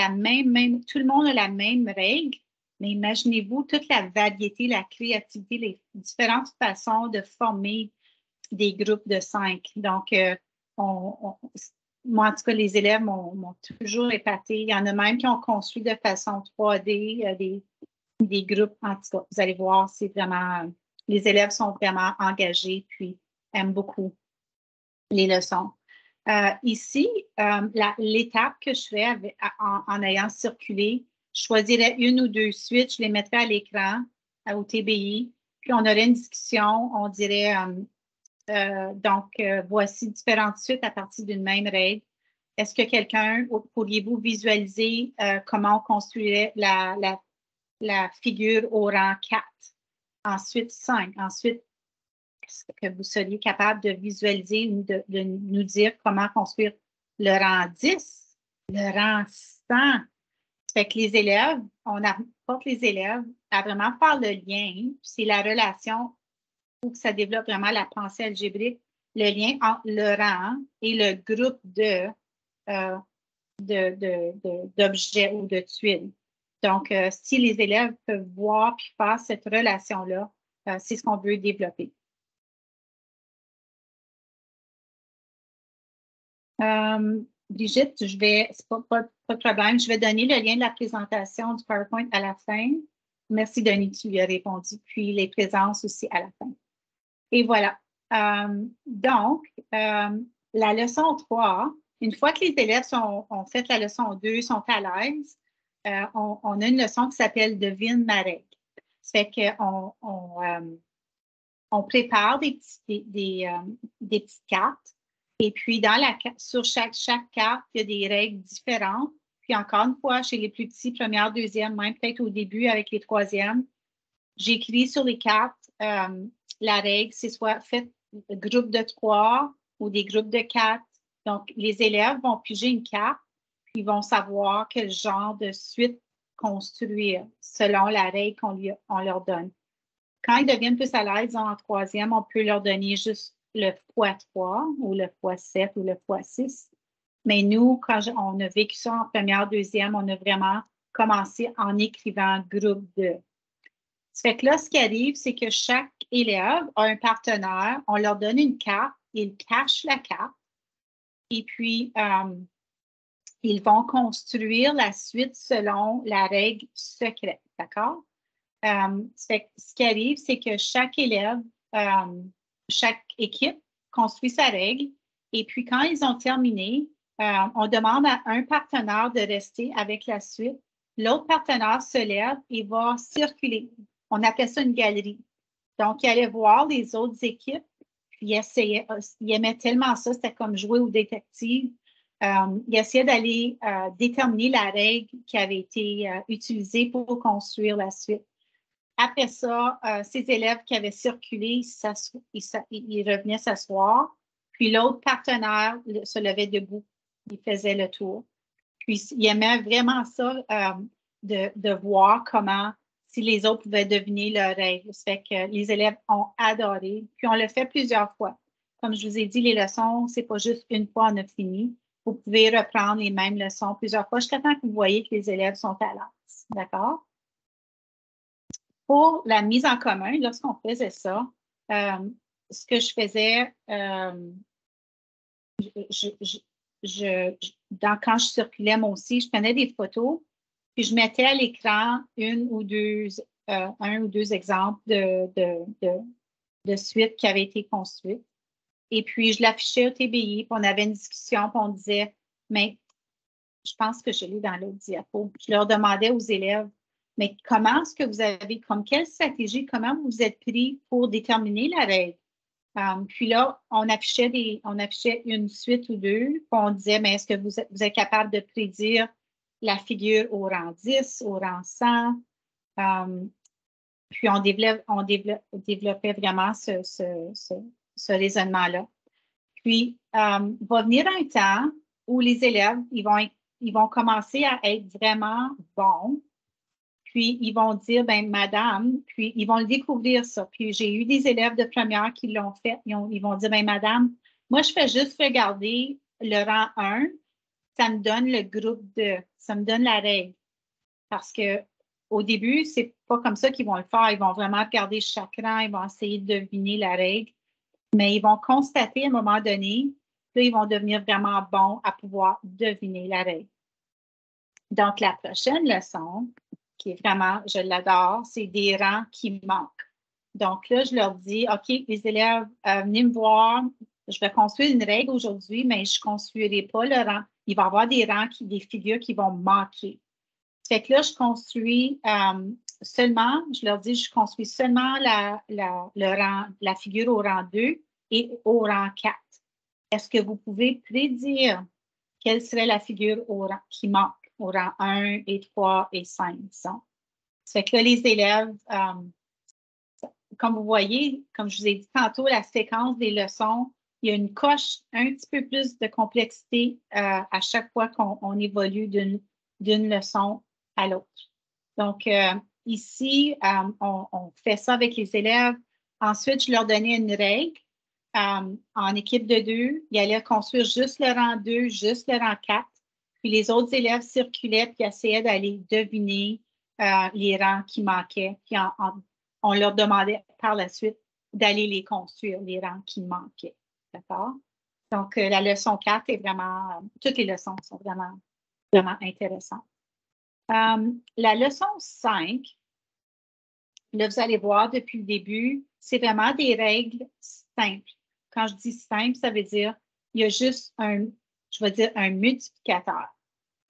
tout le monde a la même règle, mais imaginez-vous toute la variété, la créativité, les différentes façons de former des groupes de 5. Donc, moi, en tout cas, les élèves m'ont toujours épaté. Il y en a même qui ont construit de façon 3D des groupes. En tout cas, vous allez voir, c'est vraiment, les élèves sont vraiment engagés puis aiment beaucoup les leçons. Ici, l'étape que je fais en ayant circulé, je choisirais une ou deux suites, je les mettrais à l'écran, au TBI, puis on aurait une discussion, on dirait, voici différentes suites à partir d'une même règle. Est-ce que pourriez-vous visualiser comment on construirait la figure au rang 4? Ensuite, 5. Ensuite, est-ce que vous seriez capable de visualiser ou de nous dire comment construire le rang 10, le rang 100? Fait que les élèves, on apporte les élèves à vraiment faire le lien, c'est la relation où ça développe vraiment la pensée algébrique, le lien entre le rang et le groupe d'objets ou de tuiles. Donc, si les élèves peuvent voir puis faire cette relation-là, c'est ce qu'on veut développer. Brigitte, c'est pas de problème, je vais donner le lien de la présentation du PowerPoint à la fin. Merci, Denis, tu lui as répondu. Puis les présences aussi à la fin. Et voilà. La leçon 3, une fois que les élèves ont fait la leçon 2, sont à l'aise, on a une leçon qui s'appelle Devine ma règle. Ça fait on prépare des petites cartes. Et puis, sur chaque carte, il y a des règles différentes. Puis, encore une fois, chez les plus petits, première, deuxième, même peut-être au début avec les troisièmes, j'écris sur les cartes la règle, c'est soit fait groupe de 3 ou des groupes de 4. Donc, les élèves vont piger une carte, puis ils vont savoir quel genre de suite construire selon la règle qu'on leur donne. Quand ils deviennent plus à l'aise en troisième, on peut leur donner juste le x3 ou le x7 ou le x6. Mais nous, quand on a vécu ça en première, deuxième, on a vraiment commencé en écrivant groupe 2. Ça fait que là, ce qui arrive, c'est que chaque élève a un partenaire, on leur donne une carte, ils cachent la carte et puis ils vont construire la suite selon la règle secrète, d'accord? Ce qui arrive, c'est que chaque élève, chaque équipe construit sa règle et puis quand ils ont terminé, on demande à un partenaire de rester avec la suite. L'autre partenaire se lève et va circuler. On appelle ça une galerie. Donc, il allait voir les autres équipes, puis il aimait tellement ça, c'était comme jouer au détective. Il essayait d'aller déterminer la règle qui avait été utilisée pour construire la suite. Après ça, ces élèves qui avaient circulé, ils revenaient s'asseoir. Puis l'autre partenaire se levait debout. Il faisait le tour. Puis il aimait vraiment ça, de voir comment, si les autres pouvaient deviner leurs règles. Ça fait que les élèves ont adoré. Puis on le fait plusieurs fois. Comme je vous ai dit, les leçons, c'est pas juste une fois on a fini. Vous pouvez reprendre les mêmes leçons plusieurs fois jusqu'à temps que vous voyez que les élèves sont à l'aise. D'accord? Pour la mise en commun, lorsqu'on faisait ça, ce que je faisais, quand je circulais moi aussi, je prenais des photos, puis je mettais à l'écran un ou deux exemples de suite qui avait été construite. Et puis, je l'affichais au TBI, puis on avait une discussion, puis on disait, mais je pense que je l'ai dans l'autre diapo. Je leur demandais aux élèves, mais comment est-ce que vous avez, comme quelle stratégie, comment vous vous êtes pris pour déterminer la règle? Puis là, on affichait une suite ou deux, puis on disait, mais est-ce que vous êtes capable de prédire la figure au rang 10, au rang 100? Puis on développait vraiment ce raisonnement-là. Puis, va venir un temps où les élèves, ils vont commencer à être vraiment bons. Puis, ils vont dire, ben madame, puis ils vont le découvrir ça. Puis, j'ai eu des élèves de première qui l'ont fait. Ils vont dire, ben madame, moi, je fais juste regarder le rang 1, ça me donne le groupe 2, ça me donne la règle. Parce que au début, c'est pas comme ça qu'ils vont le faire. Ils vont vraiment regarder chaque rang, ils vont essayer de deviner la règle. Mais ils vont constater à un moment donné, là, ils vont devenir vraiment bons à pouvoir deviner la règle. Donc, la prochaine leçon, qui est vraiment, je l'adore, c'est des rangs qui manquent. Donc là, je leur dis, OK, les élèves, venez me voir, je vais construire une règle aujourd'hui, mais je ne construirai pas le rang. Il va y avoir des rangs, des figures qui vont manquer. Fait que là, je construis seulement, je leur dis, je construis seulement la figure au rang 2 et au rang 4. Est-ce que vous pouvez prédire quelle serait la figure qui manque au rang 1 et 3 et 5, disons? Ça fait que là, les élèves, comme vous voyez, comme je vous ai dit tantôt, la séquence des leçons, il y a une coche un petit peu plus de complexité à chaque fois qu'on évolue d'une leçon à l'autre. Donc, ici, on fait ça avec les élèves. Ensuite, je leur donnais une règle en équipe de 2. Ils allaient construire juste le rang 2, juste le rang 4. Puis les autres élèves circulaient puis essayaient d'aller deviner les rangs qui manquaient. Puis on leur demandait par la suite d'aller les construire, les rangs qui manquaient. D'accord? Donc, la leçon 4 est vraiment, toutes les leçons sont vraiment, vraiment intéressantes. La leçon 5, là, vous allez voir depuis le début, c'est vraiment des règles simples. Quand je dis simple, ça veut dire il y a juste un multiplicateur.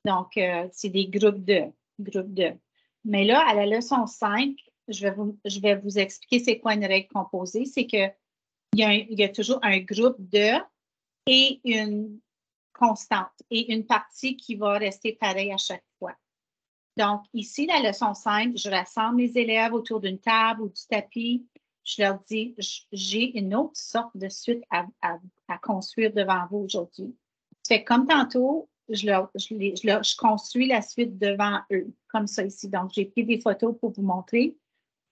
Donc, c'est des groupes de. Mais là, à la leçon 5, je vais vous expliquer c'est quoi une règle composée. C'est qu'il y a toujours un groupe de et une constante et une partie qui va rester pareille à chaque fois. Donc, ici, la leçon 5, je rassemble les élèves autour d'une table ou du tapis. Je leur dis, j'ai une autre sorte de suite à construire devant vous aujourd'hui. C'est comme tantôt, je construis la suite devant eux, comme ça ici. Donc, j'ai pris des photos pour vous montrer.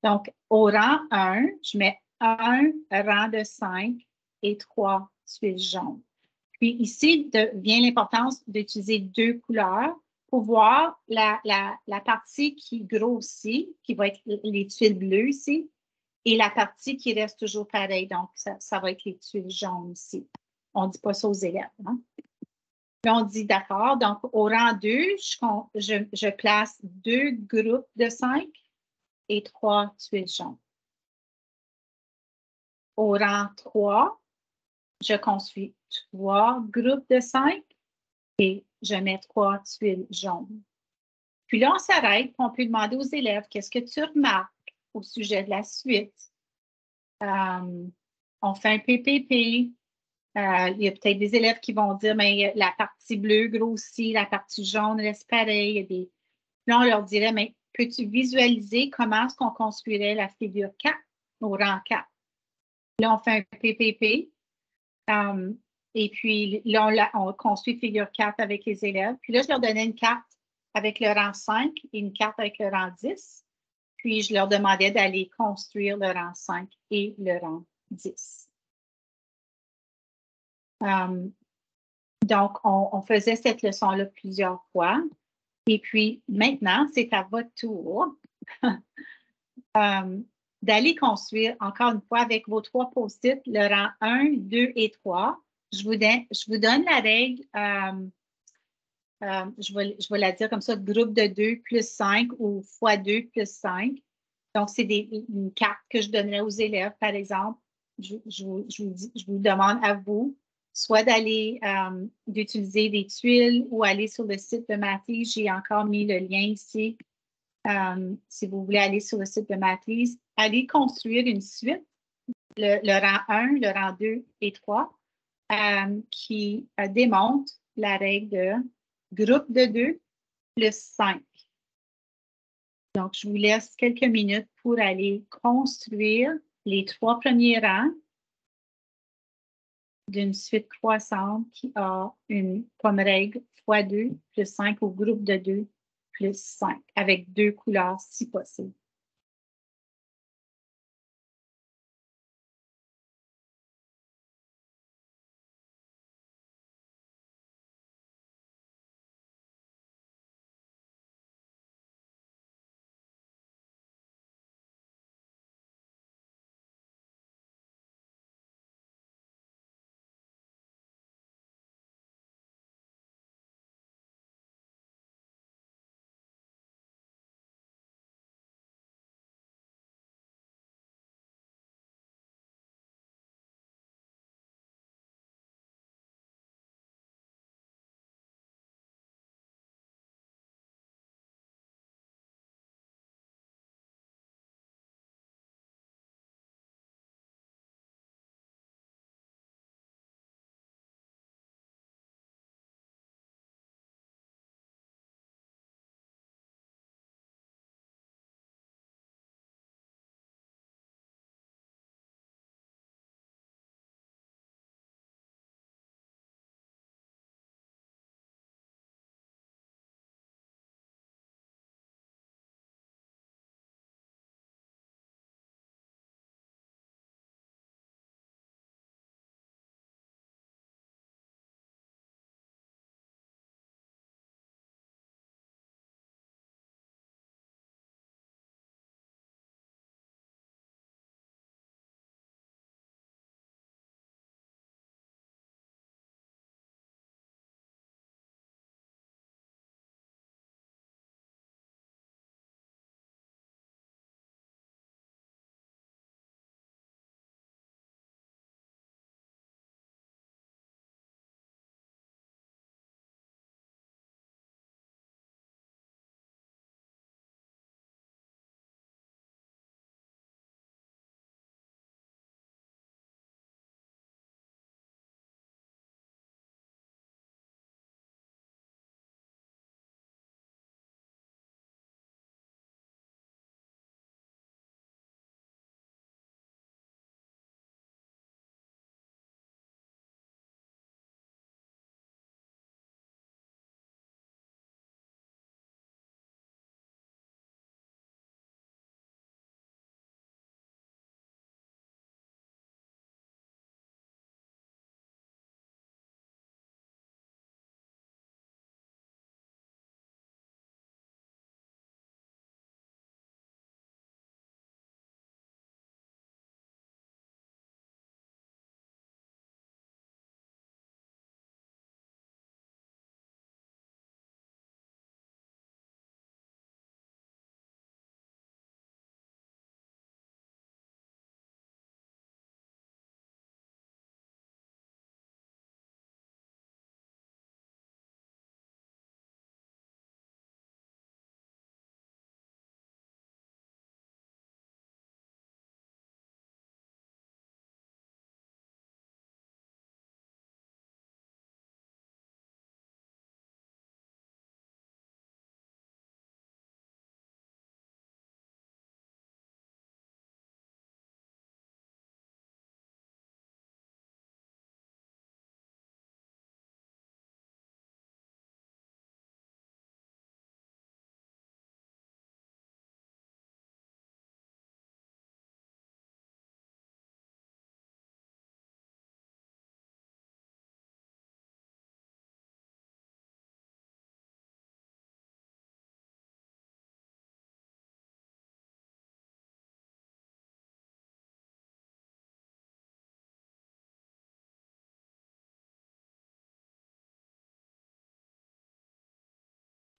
Donc, au rang 1, je mets un rang de 5 et 3 tuiles jaunes. Puis ici, vient l'importance d'utiliser 2 couleurs pour voir la partie qui grossit, qui va être les tuiles bleues ici, et la partie qui reste toujours pareille. Donc, ça va être les tuiles jaunes ici. On ne dit pas ça aux élèves. Hein? Puis on dit d'accord. Donc, au rang 2, je place 2 groupes de 5 et 3 tuiles jaunes. Au rang 3, je construis 3 groupes de 5 et je mets 3 tuiles jaunes. Puis là, on s'arrête, on peut demander aux élèves qu'est-ce que tu remarques au sujet de la suite. On fait un PPP. Il y a peut-être des élèves qui vont dire mais la partie bleue grossit, la partie jaune reste pareille. Là, on leur dirait mais peux-tu visualiser comment est-ce qu'on construirait la figure 4 au rang 4? Là, on fait un PPP. Et puis là, on construit figure 4 avec les élèves. Puis là, je leur donnais une carte avec le rang 5 et une carte avec le rang 10. Puis je leur demandais d'aller construire le rang 5 et le rang 10. Donc, on faisait cette leçon-là plusieurs fois. Et puis maintenant, c'est à votre tour d'aller construire, encore une fois, avec vos 3 post-it, le rang 1, 2 et 3. Je vous donne la règle, je vais la dire comme ça, groupe de 2 plus 5 ou x 2 plus 5. Donc, c'est une carte que je donnerais aux élèves, par exemple. je vous demande à vous soit d'aller d'utiliser des tuiles ou aller sur le site de Matisse. J'ai encore mis le lien ici. Si vous voulez aller sur le site de Matisse, allez construire une suite, le rang 1, le rang 2 et 3, qui démontre la règle de groupe de 2 plus 5. Donc, je vous laisse quelques minutes pour aller construire les 3 premiers rangs d'une suite croissante qui a comme règle x2 plus 5 au groupe de 2 plus 5, avec 2 couleurs si possible.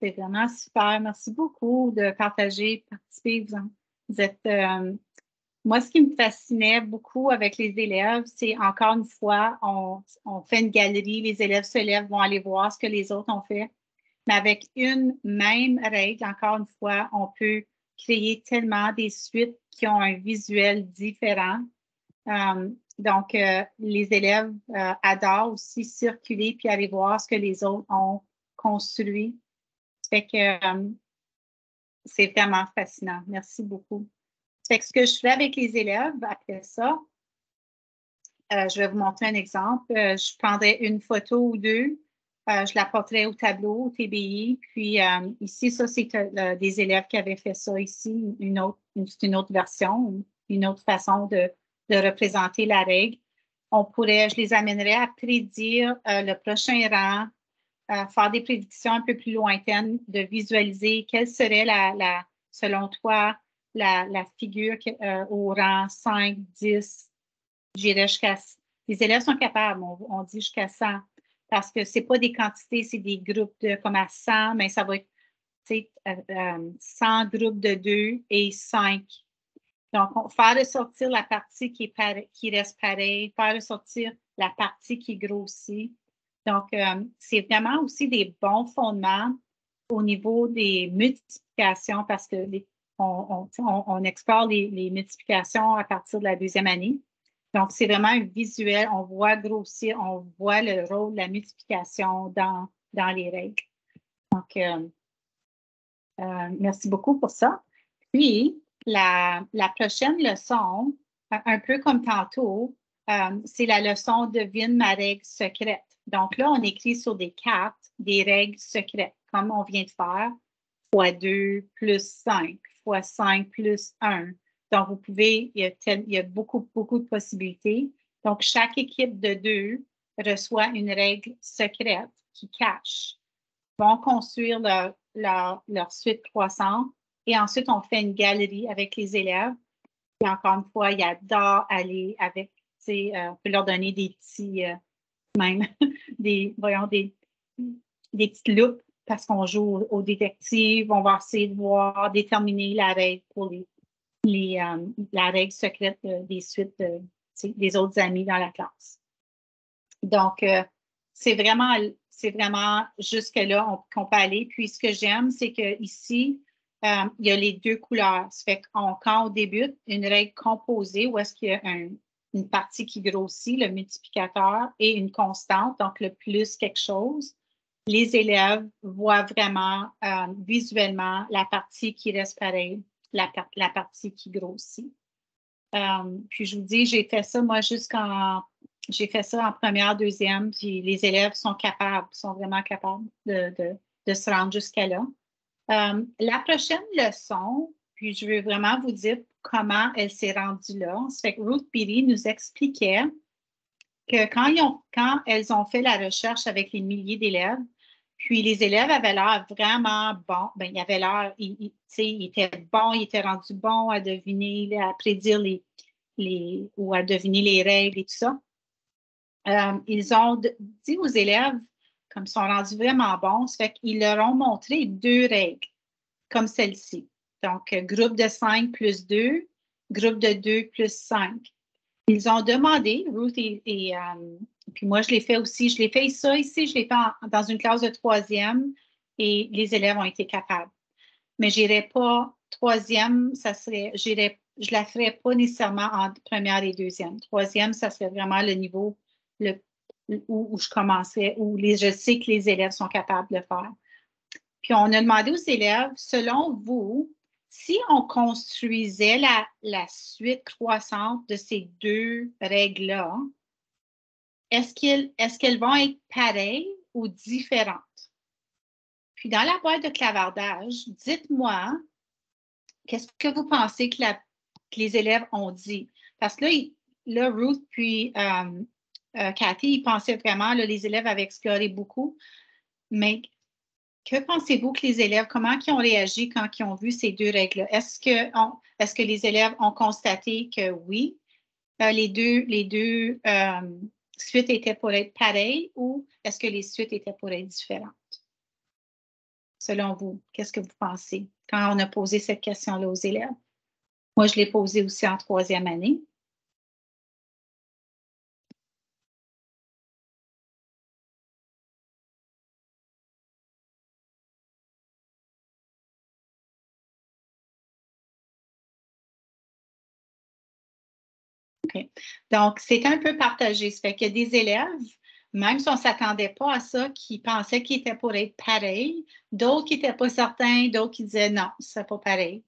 C'est vraiment super. Merci beaucoup de partager, participer. Vous êtes Moi, ce qui me fascinait beaucoup avec les élèves, c'est encore une fois, on fait une galerie, les élèves se lèvent, vont aller voir ce que les autres ont fait. Mais avec une même règle, encore une fois, on peut créer tellement des suites qui ont un visuel différent. Donc, les élèves adorent aussi circuler puis aller voir ce que les autres ont construit. Fait que c'est vraiment fascinant. Merci beaucoup. Fait que ce que je fais avec les élèves après ça, je vais vous montrer un exemple. Je prendrai une photo ou deux. Je la porterai au tableau, au TBI. Puis ici, ça, c'est des élèves qui avaient fait ça ici, c'est une autre version, une autre façon de représenter la règle. Je les amènerais à prédire le prochain rang, faire des prédictions un peu plus lointaines, de visualiser quelle serait selon toi, la figure au rang 5, 10, j'irais jusqu'à. Les élèves sont capables, on dit jusqu'à 100, parce que ce n'est pas des quantités, c'est des groupes comme à 100, mais ça va être 100 groupes de 2 et 5. Donc, faire ressortir la partie qui reste pareille, faire ressortir la partie qui grossit. Donc, c'est vraiment aussi des bons fondements au niveau des multiplications parce que on explore les multiplications à partir de la deuxième année. Donc, c'est vraiment un visuel. On voit grossir, on voit le rôle de la multiplication dans les règles. Donc, merci beaucoup pour ça. Puis, la prochaine leçon, un peu comme tantôt, c'est la leçon Devine ma règle secrète. Donc là, on écrit sur des cartes des règles secrètes, comme on vient de faire, fois 2 plus 5, fois 5 plus 1. Donc, vous pouvez, il y a beaucoup, beaucoup de possibilités. Donc, chaque équipe de 2 reçoit une règle secrète qui cache. Ils vont construire leur suite croissante et ensuite, on fait une galerie avec les élèves. Et encore une fois, ils adorent aller avec, on peut leur donner des petits, même, des petites loupes parce qu'on joue au détective. On va essayer de voir, déterminer la règle pour la règle secrète des suites des autres amis dans la classe. Donc, c'est vraiment jusque-là qu'on peut aller. Puis, ce que j'aime, c'est qu'ici, il y a les deux couleurs. Ça fait quand on débute, une règle composée où est-ce qu'il y a une partie qui grossit, le multiplicateur, et une constante, donc le plus quelque chose. Les élèves voient vraiment visuellement la partie qui reste pareille, la partie qui grossit. Puis je vous dis, j'ai fait ça en première, deuxième, puis les élèves sont vraiment capables de se rendre jusqu'à là. La prochaine leçon, puis je veux vraiment vous dire comment elle s'est rendue là. Ça fait que Ruth Beatty nous expliquait que quand elles ont fait la recherche avec les milliers d'élèves, puis les élèves avaient l'air vraiment bons. Bien, ils avaient l'air, ils étaient bons, ils étaient rendus bons à deviner, à prédire ou à deviner les règles et tout ça. Ils ont dit aux élèves, comme ils sont rendus vraiment bons, ça fait qu'ils leur ont montré 2 règles, comme celle-ci. Donc, groupe de 5 plus 2, groupe de 2 plus 5. Ils ont demandé, Ruth et puis moi, je l'ai fait aussi. Je l'ai fait ça ici, je l'ai fait dans une classe de 3e et les élèves ont été capables. Mais je n'irais pas 3e, je la ferais pas nécessairement en première et deuxième. 3e, ça serait vraiment le niveau où je commençais, où je sais que les élèves sont capables de le faire. Puis on a demandé aux élèves, selon vous, si on construisait la suite croissante de ces 2 règles-là, est-ce qu'elles vont être pareilles ou différentes? Puis dans la boîte de clavardage, dites-moi, qu'est-ce que vous pensez que les élèves ont dit? Parce que là Ruth puis Cathy, ils pensaient vraiment, là, les élèves avaient exploré beaucoup, mais que pensez-vous que les élèves, comment ils ont réagi quand ils ont vu ces 2 règles-là? Est-ce que les élèves ont constaté que oui, les deux suites étaient pour être pareilles ou est-ce que les suites étaient pour être différentes? Selon vous, qu'est-ce que vous pensez quand on a posé cette question-là aux élèves? Moi, je l'ai posé aussi en 3e année. Okay. Donc, c'est un peu partagé. Ça fait qu'il y a des élèves, même si on ne s'attendait pas à ça, qui pensaient qu'ils étaient pour être pareils, d'autres qui n'étaient pas certains, d'autres qui disaient non, c'est pas pareil.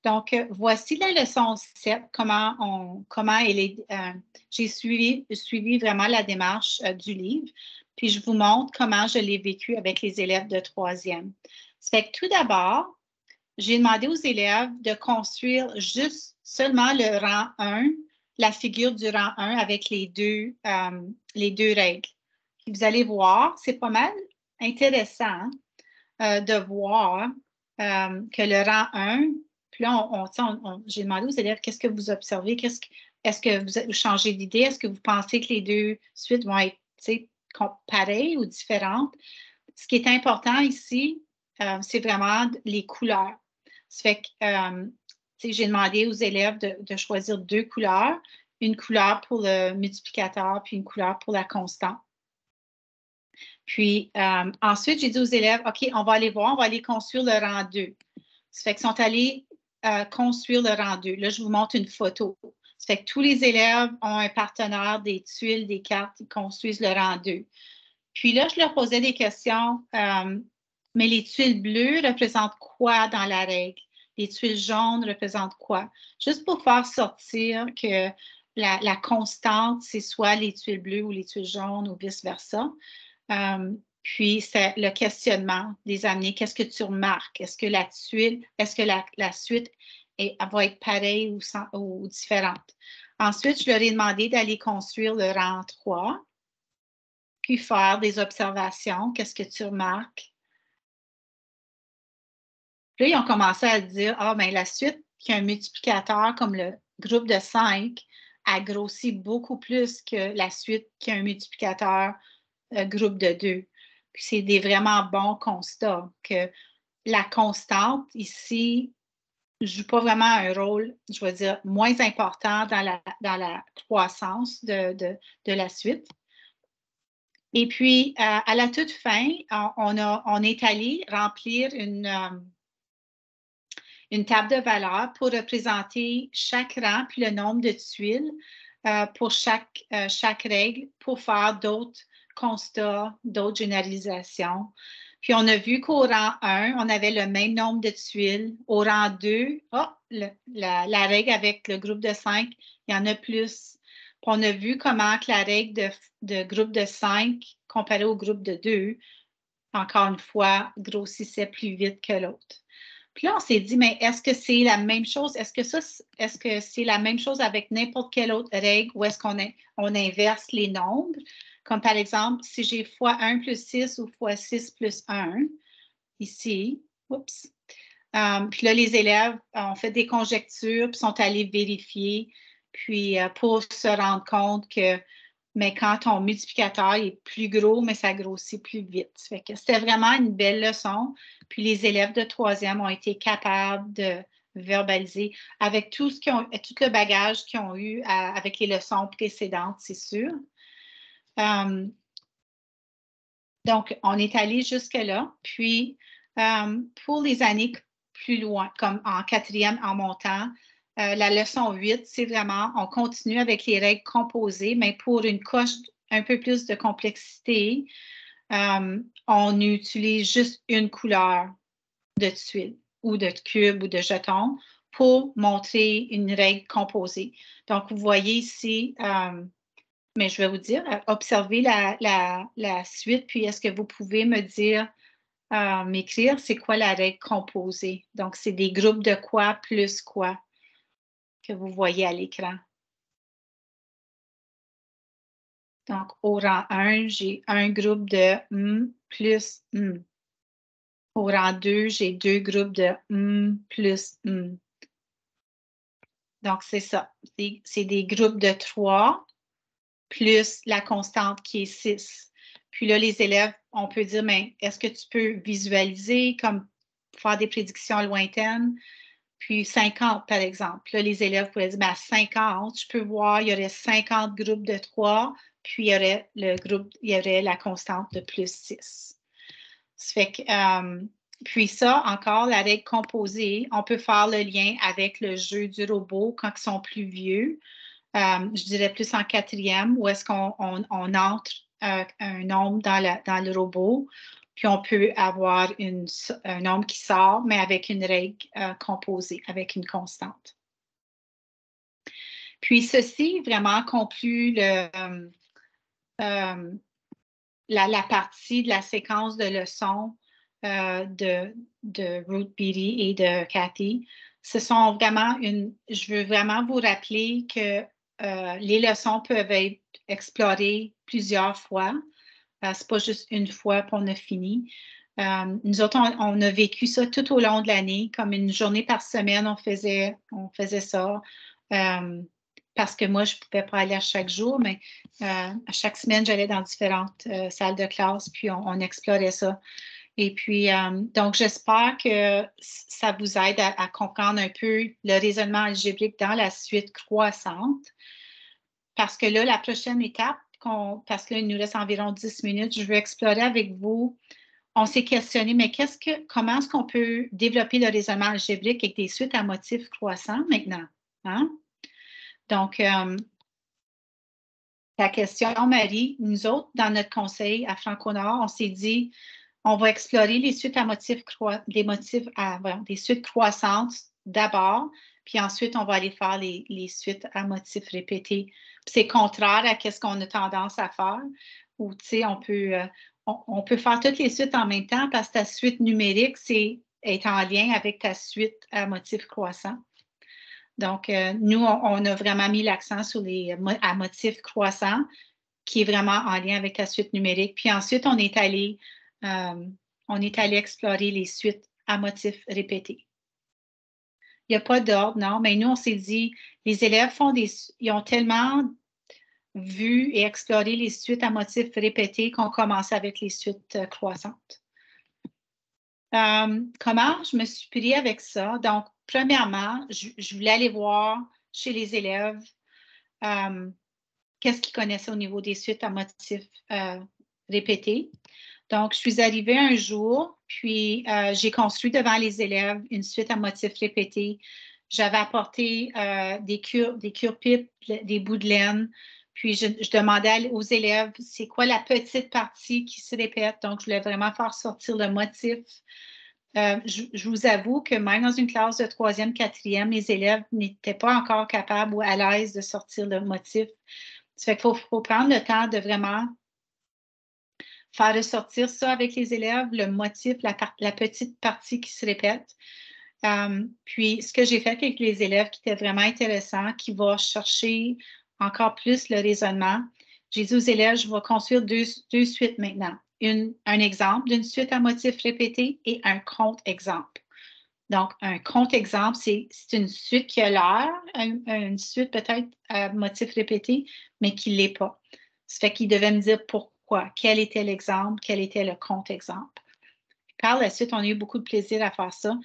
Donc, voici la leçon 7, comment elle est. J'ai suivi vraiment la démarche du livre, puis je vous montre comment je l'ai vécu avec les élèves de 3e. Ça fait que tout d'abord, j'ai demandé aux élèves de construire juste seulement le rang 1, la figure du rang 1 avec les deux règles. Puis vous allez voir, c'est pas mal intéressant de voir que le rang 1, puis là, j'ai demandé aux élèves qu'est-ce que vous observez, est-ce que vous changez d'idée, est-ce que vous pensez que les deux suites vont être pareilles ou différentes? Ce qui est important ici, c'est vraiment les couleurs. Ça fait que j'ai demandé aux élèves de choisir 2 couleurs, une couleur pour le multiplicateur puis une couleur pour la constante. Puis ensuite, j'ai dit aux élèves, OK, on va aller voir, on va aller construire le rang 2. Ça fait qu'ils sont allés construire le rang 2. Là, je vous montre une photo. Ça fait que tous les élèves ont un partenaire, des tuiles, des cartes, ils construisent le rang 2. Puis là, je leur posais des questions, mais les tuiles bleues représentent quoi dans la règle? Les tuiles jaunes représentent quoi? Juste pour faire sortir que la constante, c'est soit les tuiles bleues ou les tuiles jaunes ou vice-versa. Puis, c'est le questionnement des amener. Qu'est-ce que tu remarques? Est-ce que la tuile, est-ce que la suite va être pareille ou différente? Ensuite, je leur ai demandé d'aller construire le rang 3, puis faire des observations. Qu'est-ce que tu remarques? Puis là, ils ont commencé à dire, bien, la suite qui a un multiplicateur comme le groupe de 5 a grossi beaucoup plus que la suite qui a un multiplicateur groupe de 2. Puis c'est des vraiment bons constats que la constante ici ne joue pas vraiment un rôle, je vais dire, moins important dans la croissance de la suite. Et puis, à la toute fin, on est allé remplir une table de valeurs pour représenter chaque rang puis le nombre de tuiles pour chaque règle pour faire d'autres constats, d'autres généralisations. Puis, on a vu qu'au rang 1, on avait le même nombre de tuiles. Au rang 2, la règle avec le groupe de 5, il y en a plus. Puis, on a vu comment que la règle de groupe de 5 comparée au groupe de 2, encore une fois, grossissait plus vite que l'autre. Puis là, on s'est dit, mais est-ce que c'est la même chose? Est-ce que c'est la même chose avec n'importe quelle autre règle ou est-ce qu'on inverse les nombres? Comme par exemple, si j'ai x1 plus 6 ou x6 plus 1, ici, oups. Puis là, les élèves ont fait des conjectures puis sont allés vérifier, puis pour se rendre compte que mais quand ton multiplicateur est plus gros, mais ça grossit plus vite. Ça fait que c'était vraiment une belle leçon. Puis les élèves de 3e ont été capables de verbaliser avec tout le bagage qu'ils ont eu avec les leçons précédentes, c'est sûr. Donc, on est allé jusque-là. Puis, pour les années plus loin, comme en 4e en montant, la leçon 8, c'est vraiment, on continue avec les règles composées, mais pour une coche un peu plus de complexité, on utilise juste une couleur de tuile ou de cube ou de jeton pour montrer une règle composée. Donc, vous voyez ici, mais je vais vous dire, observez la suite, puis est-ce que vous pouvez me dire, m'écrire, c'est quoi la règle composée? Donc, c'est des groupes de quoi plus quoi que vous voyez à l'écran. Donc, au rang 1, j'ai un groupe de plus Au rang 2, j'ai 2 groupes de plus Donc, c'est ça. C'est des groupes de 3 plus la constante qui est 6. Puis là, les élèves, on peut dire, mais est-ce que tu peux visualiser, comme faire des prédictions lointaines? puis 50, par exemple. Là, les élèves pourraient dire, à 50, je peux voir, il y aurait 50 groupes de 3, puis il y aurait la constante de plus 6. Ça fait que, puis ça, encore, la règle composée, on peut faire le lien avec le jeu du robot quand ils sont plus vieux. Je dirais plus en 4e, où est-ce qu'on entre un nombre dans le robot, puis on peut avoir un nombre qui sort, mais avec une règle composée, avec une constante. Puis ceci vraiment conclut la partie de la séquence de leçons de Ruth Beatty et de Cathy. Je veux vraiment vous rappeler que les leçons peuvent être explorées plusieurs fois. Ce n'est pas juste une fois qu'on a fini. Nous autres, on a vécu ça tout au long de l'année, comme une journée par semaine, on faisait ça. Parce que moi, je ne pouvais pas aller à chaque jour, mais à chaque semaine, j'allais dans différentes salles de classe, puis on explorait ça. Et puis, donc, j'espère que ça vous aide à comprendre un peu le raisonnement algébrique dans la suite croissante. Parce que là, la prochaine étape, parce que là, il nous reste environ 10 minutes, je veux explorer avec vous. On s'est questionné, mais comment est-ce qu'on peut développer le raisonnement algébrique avec des suites à motifs croissants maintenant? Hein? Donc, ta question, Marie, nous autres, dans notre conseil à Franco-Nord, on s'est dit, on va explorer les suites à des suites croissantes d'abord, puis ensuite, on va aller faire les suites à motifs répétés. C'est contraire à ce qu'on a tendance à faire, où, tu sais, on peut faire toutes les suites en même temps parce que ta suite numérique, est en lien avec ta suite à motifs croissants. Donc, nous, on a vraiment mis l'accent sur à motifs croissants, qui est vraiment en lien avec ta suite numérique. Puis ensuite, on est allé explorer les suites à motifs répétés. Il n'y a pas d'ordre, non, mais nous, on s'est dit, les élèves ils ont tellement vu et exploré les suites à motifs répétés qu'on commence avec les suites croissantes. Comment je me suis pris avec ça? Donc, premièrement, je voulais aller voir chez les élèves qu'est-ce qu'ils connaissaient au niveau des suites à motifs répétés. Donc, je suis arrivée un jour, puis j'ai construit devant les élèves une suite à motifs répétés. J'avais apporté des cure-pipes, des bouts de laine, puis je demandais aux élèves, c'est quoi la petite partie qui se répète? Donc, je voulais vraiment faire sortir le motif. Je vous avoue que même dans une classe de 3e, 4e, les élèves n'étaient pas encore capables ou à l'aise de sortir le motif. Ça fait qu'il faut prendre le temps de vraiment faire ressortir ça avec les élèves, le motif, la petite partie qui se répète. Puis, ce que j'ai fait avec les élèves qui était vraiment intéressant, qui va chercher encore plus le raisonnement, j'ai dit aux élèves, je vais construire deux suites maintenant. Un exemple d'une suite à motifs répétés et un contre-exemple. Donc, un contre-exemple, c'est une suite qui a l'air, une suite peut-être à motifs répétés, mais qui ne l'est pas. Ça fait qu'il devait me dire pourquoi, quel était l'exemple, quel était le contre-exemple. Par la suite, on a eu beaucoup de plaisir à faire ça.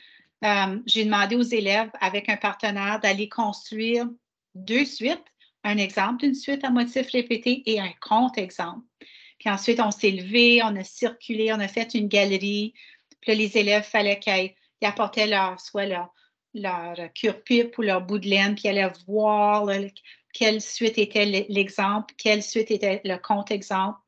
J'ai demandé aux élèves, avec un partenaire, d'aller construire 2 suites, un exemple d'une suite à motifs répétés et un contre-exemple. Puis ensuite, on s'est levé, on a circulé, on a fait une galerie. Puis là, les élèves, il fallait qu'ils apportaient soit leur cure-pipe ou leur bout de laine, puis ils allaient voir quelle suite était l'exemple, quelle suite était le contre-exemple.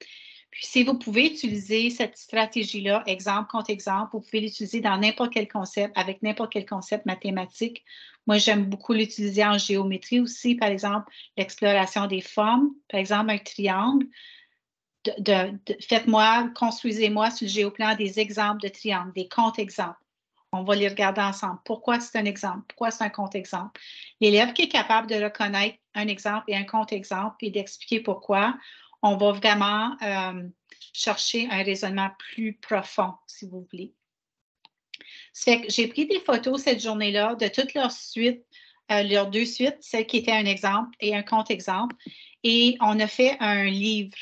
Puis si vous pouvez utiliser cette stratégie-là, exemple contre exemple, vous pouvez l'utiliser dans n'importe quel concept, avec n'importe quel concept mathématique. Moi, j'aime beaucoup l'utiliser en géométrie aussi, par exemple, l'exploration des formes, par exemple, un triangle. Faites-moi, construisez-moi sur le géoplan des exemples de triangles, des contre-exemples. On va les regarder ensemble. Pourquoi c'est un exemple? Pourquoi c'est un contre-exemple? L'élève qui est capable de reconnaître un exemple et un contre-exemple et d'expliquer pourquoi, on va vraiment chercher un raisonnement plus profond, si vous voulez. Ça fait que j'ai pris des photos cette journée-là de toutes leurs suites, leurs 2 suites, celle qui était un exemple et un contre-exemple. Et on a fait un livre.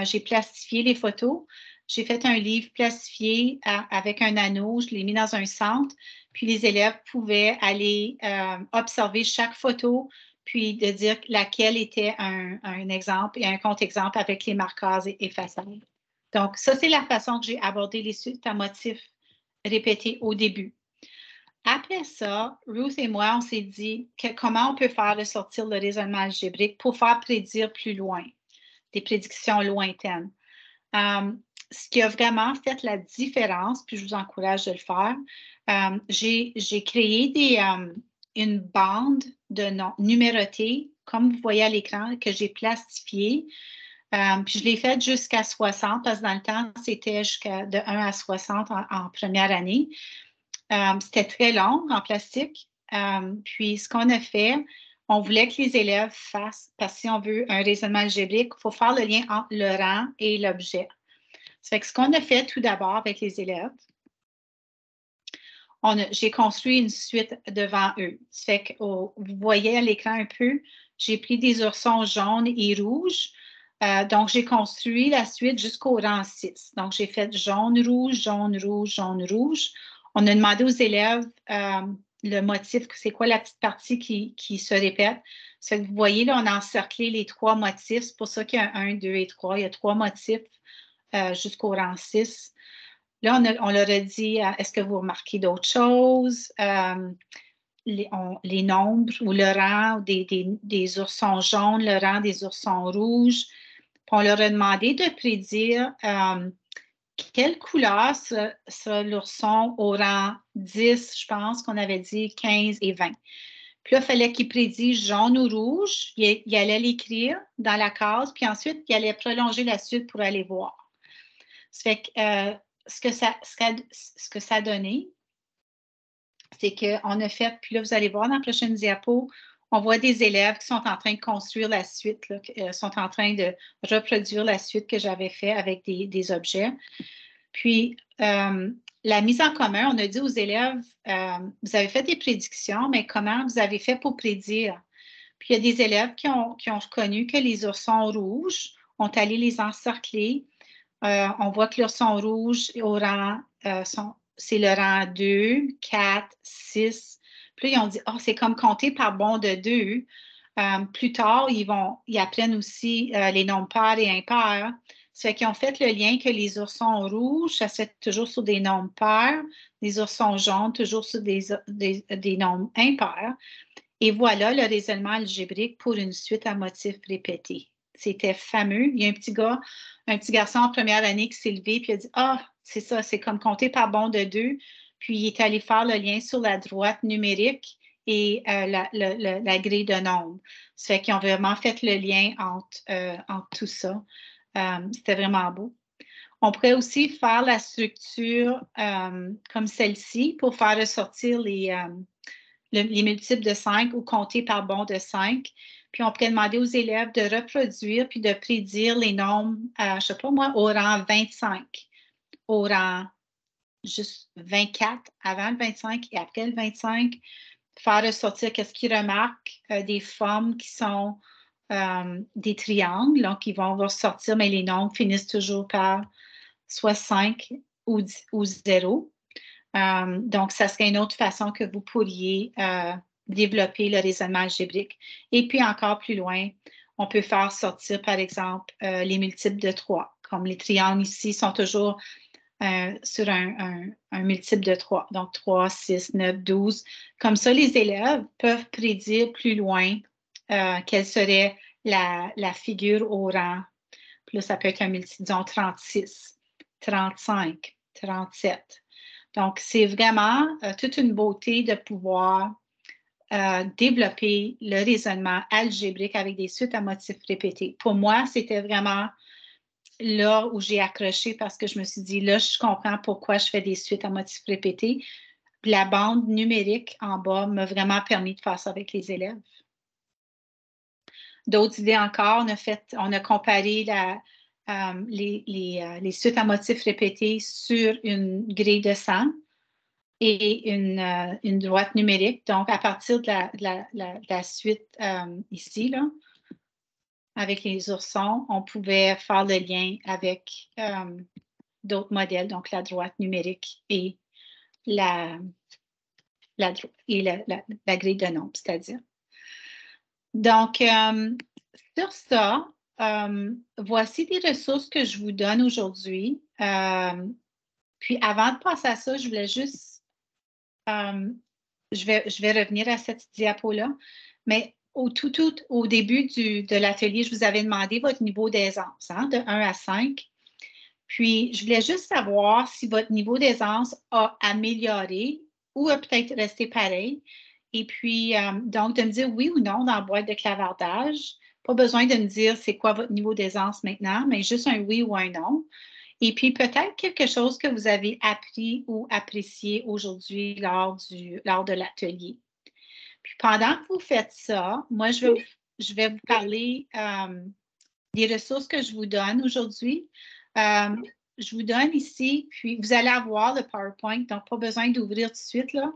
J'ai plastifié les photos. J'ai fait un livre plastifié avec un anneau. Je l'ai mis dans un centre. Puis les élèves pouvaient aller observer chaque photo, puis de dire laquelle était un exemple et un contre-exemple avec les marqueurs effaçables. Donc, ça, c'est la façon que j'ai abordé les suites à motifs répétés au début. Après ça, Ruth et moi, on s'est dit comment on peut faire ressortir le raisonnement algébrique pour faire prédire plus loin, des prédictions lointaines. Ce qui a vraiment fait la différence, puis je vous encourage de le faire, j'ai créé une bande de noms numérotés, comme vous voyez à l'écran, que j'ai plastifiée. Puis je l'ai faite jusqu'à 60, parce que dans le temps, c'était de 1 à 60 en première année. C'était très long en plastique. Puis ce qu'on a fait, on voulait que les élèves fassent, parce que si on veut un raisonnement algébrique, il faut faire le lien entre le rang et l'objet. Ça fait que ce qu'on a fait tout d'abord avec les élèves, j'ai construit une suite devant eux. Ça fait que vous voyez à l'écran un peu, j'ai pris des oursons jaunes et rouges. Donc, j'ai construit la suite jusqu'au rang 6. Donc, j'ai fait jaune, rouge, jaune, rouge, jaune, rouge. On a demandé aux élèves le motif, c'est quoi la petite partie qui se répète. Ça fait que vous voyez, là, on a encerclé les 3 motifs. C'est pour ça qu'il y a 1, 2 et 3. Il y a 3 motifs jusqu'au rang 6. Là, on leur a dit, est-ce que vous remarquez d'autres choses? Les nombres ou le rang des oursons jaunes, le rang des oursons rouges. Puis on leur a demandé de prédire quelle couleur sera l'ourson au rang 10, je pense qu'on avait dit 15 et 20. Puis là, il fallait qu'ils prédisent jaune ou rouge. Il allait l'écrire dans la case, puis ensuite, il allait prolonger la suite pour aller voir. Ça fait que ce que ça a donné, c'est qu'on a fait, puis là, vous allez voir dans la prochaine diapo, on voit des élèves qui sont en train de construire la suite, là, sont en train de reproduire la suite que j'avais fait avec des objets. Puis, la mise en commun, on a dit aux élèves, vous avez fait des prédictions, mais comment vous avez fait pour prédire? Puis, il y a des élèves qui ont reconnu que les oursons rouges ont allé les encercler. On voit que l'ourson rouge au rang, c'est le rang 2, 4, 6. Puis là, ils ont dit, c'est comme compter par bond de 2. Plus tard, ils apprennent aussi les nombres pairs et impairs. Ça fait qu'ils ont fait le lien que les oursons rouges, ça se fait toujours sur des nombres pairs, les oursons jaunes, toujours sur des nombres impairs. Et voilà le raisonnement algébrique pour une suite à motifs répétés. C'était fameux. Il y a un petit garçon en première année qui s'est levé et a dit, c'est ça, c'est comme compter par bond de 2. Puis il est allé faire le lien sur la droite numérique et la grille de nombres. Ça fait qu'ils ont vraiment fait le lien entre tout ça. C'était vraiment beau. On pourrait aussi faire la structure comme celle-ci pour faire ressortir les multiples de 5 ou compter par bond de 5. Puis, on pourrait demander aux élèves de reproduire puis de prédire les nombres, je ne sais pas moi, au rang 25, au rang juste 24, avant le 25 et après le 25. Faire ressortir qu'est-ce qu'ils remarquent, des formes qui sont des triangles, donc ils vont ressortir, mais les nombres finissent toujours par soit 5 ou 0. Donc, ça serait une autre façon que vous pourriez développer le raisonnement algébrique. Et puis, encore plus loin, on peut faire sortir, par exemple, les multiples de 3. Comme les triangles ici sont toujours sur un multiple de 3. Donc, 3, 6, 9, 12. Comme ça, les élèves peuvent prédire plus loin quelle serait la figure au rang. Puis là, ça peut être un multiple, disons, 36, 35, 37. Donc, c'est vraiment toute une beauté de pouvoir développer le raisonnement algébrique avec des suites à motifs répétés. Pour moi, c'était vraiment là où j'ai accroché parce que je me suis dit, là, je comprends pourquoi je fais des suites à motifs répétés. La bande numérique en bas m'a vraiment permis de faire ça avec les élèves. D'autres idées encore, on a comparé les suites à motifs répétés sur une grille de 100 et une droite numérique. Donc, à partir de la suite ici, là, avec les oursons, on pouvait faire le lien avec d'autres modèles, donc la droite numérique et la grille de nombre, c'est-à-dire. Donc, sur ça, voici des ressources que je vous donne aujourd'hui. Puis, avant de passer à ça, je voulais juste... je vais revenir à cette diapo-là, mais au début de l'atelier, je vous avais demandé votre niveau d'aisance, hein, de 1 à 5. Puis, je voulais juste savoir si votre niveau d'aisance a amélioré ou a peut-être resté pareil. Et puis, donc, de me dire oui ou non dans la boîte de clavardage. Pas besoin de me dire c'est quoi votre niveau d'aisance maintenant, mais juste un oui ou un non. Et puis, peut-être quelque chose que vous avez appris ou apprécié aujourd'hui lors de l'atelier. Puis, pendant que vous faites ça, moi, je vais vous parler des ressources que je vous donne aujourd'hui. Je vous donne ici, puis vous allez avoir le PowerPoint, donc pas besoin d'ouvrir tout de suite, là.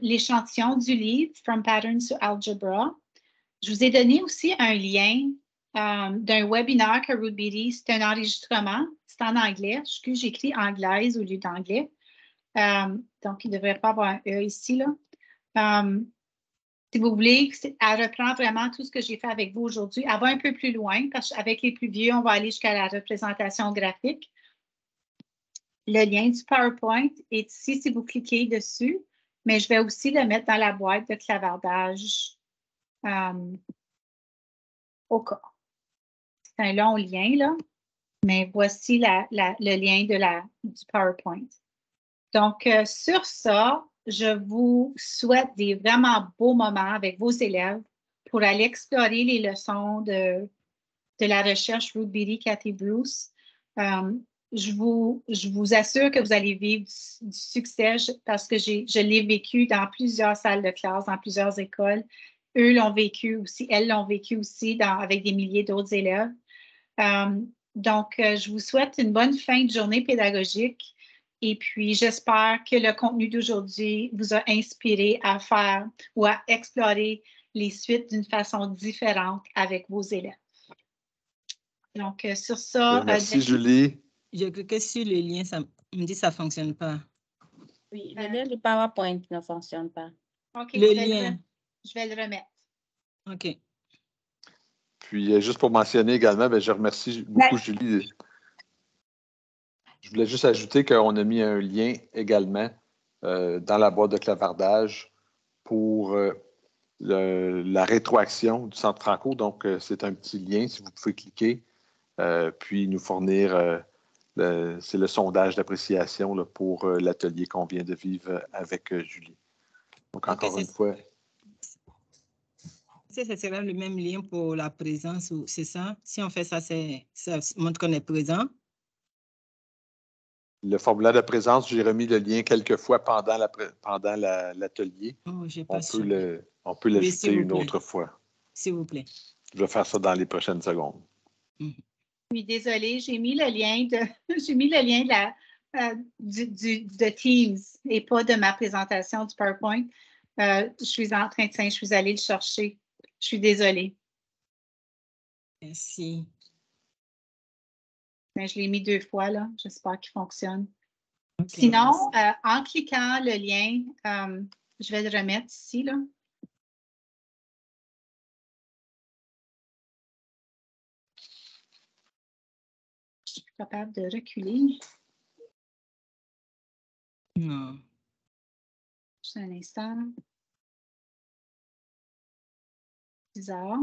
L'échantillon du livre « From Patterns to Algebra ». Je vous ai donné aussi un lien d'un webinaire que Rootbeatty, c'est un enregistrement, c'est en anglais. Excusez, j'écris anglaise au lieu d'anglais. Donc, il ne devrait pas avoir un E ici, là. Si vous voulez, elle reprend vraiment tout ce que j'ai fait avec vous aujourd'hui. Elle va un peu plus loin, parce qu'avec les plus vieux, on va aller jusqu'à la représentation graphique. Le lien du PowerPoint est ici si vous cliquez dessus, mais je vais aussi le mettre dans la boîte de clavardage au cas. C'est un long lien, là, mais voici le lien du PowerPoint. Donc, sur ça, je vous souhaite des vraiment beaux moments avec vos élèves pour aller explorer les leçons de la recherche Rootbeatty, Cathy Bruce. Je vous assure que vous allez vivre du succès parce que je l'ai vécu dans plusieurs salles de classe, dans plusieurs écoles. Eux l'ont vécu aussi, elles l'ont vécu aussi avec des milliers d'autres élèves. Donc, je vous souhaite une bonne fin de journée pédagogique. Et puis, j'espère que le contenu d'aujourd'hui vous a inspiré à faire ou à explorer les suites d'une façon différente avec vos élèves. Donc, sur ça... merci, Julie. Je clique que sur le lien, ça me dit que ça ne fonctionne pas. Oui, le lien du PowerPoint ne fonctionne pas. OK, le lien. Je vais le remettre. OK. Puis, juste pour mentionner également, je remercie beaucoup Julie. Je voulais juste ajouter qu'on a mis un lien également dans la boîte de clavardage pour la rétroaction du Centre Franco. Donc, c'est un petit lien, si vous pouvez cliquer, puis nous fournir, c'est le sondage d'appréciation pour l'atelier qu'on vient de vivre avec Julie. Donc, encore une fois... Ce sera le même lien pour la présence, c'est ça? Si on fait ça, ça montre qu'on est présent. Le formulaire de présence, j'ai remis le lien quelques fois pendant l'atelier. Oh, on peut l'ajouter une autre fois. S'il vous plaît. Je vais faire ça dans les prochaines secondes. Oui, désolée, j'ai mis le lien de Teams et pas de ma présentation du PowerPoint. Je suis allée le chercher. Je suis désolée. Merci. Mais je l'ai mis 2 fois, là. J'espère qu'il fonctionne. Okay. Sinon, en cliquant le lien, je vais le remettre ici, là. Je suis capable de reculer. Non. Juste un instant. Bizarre.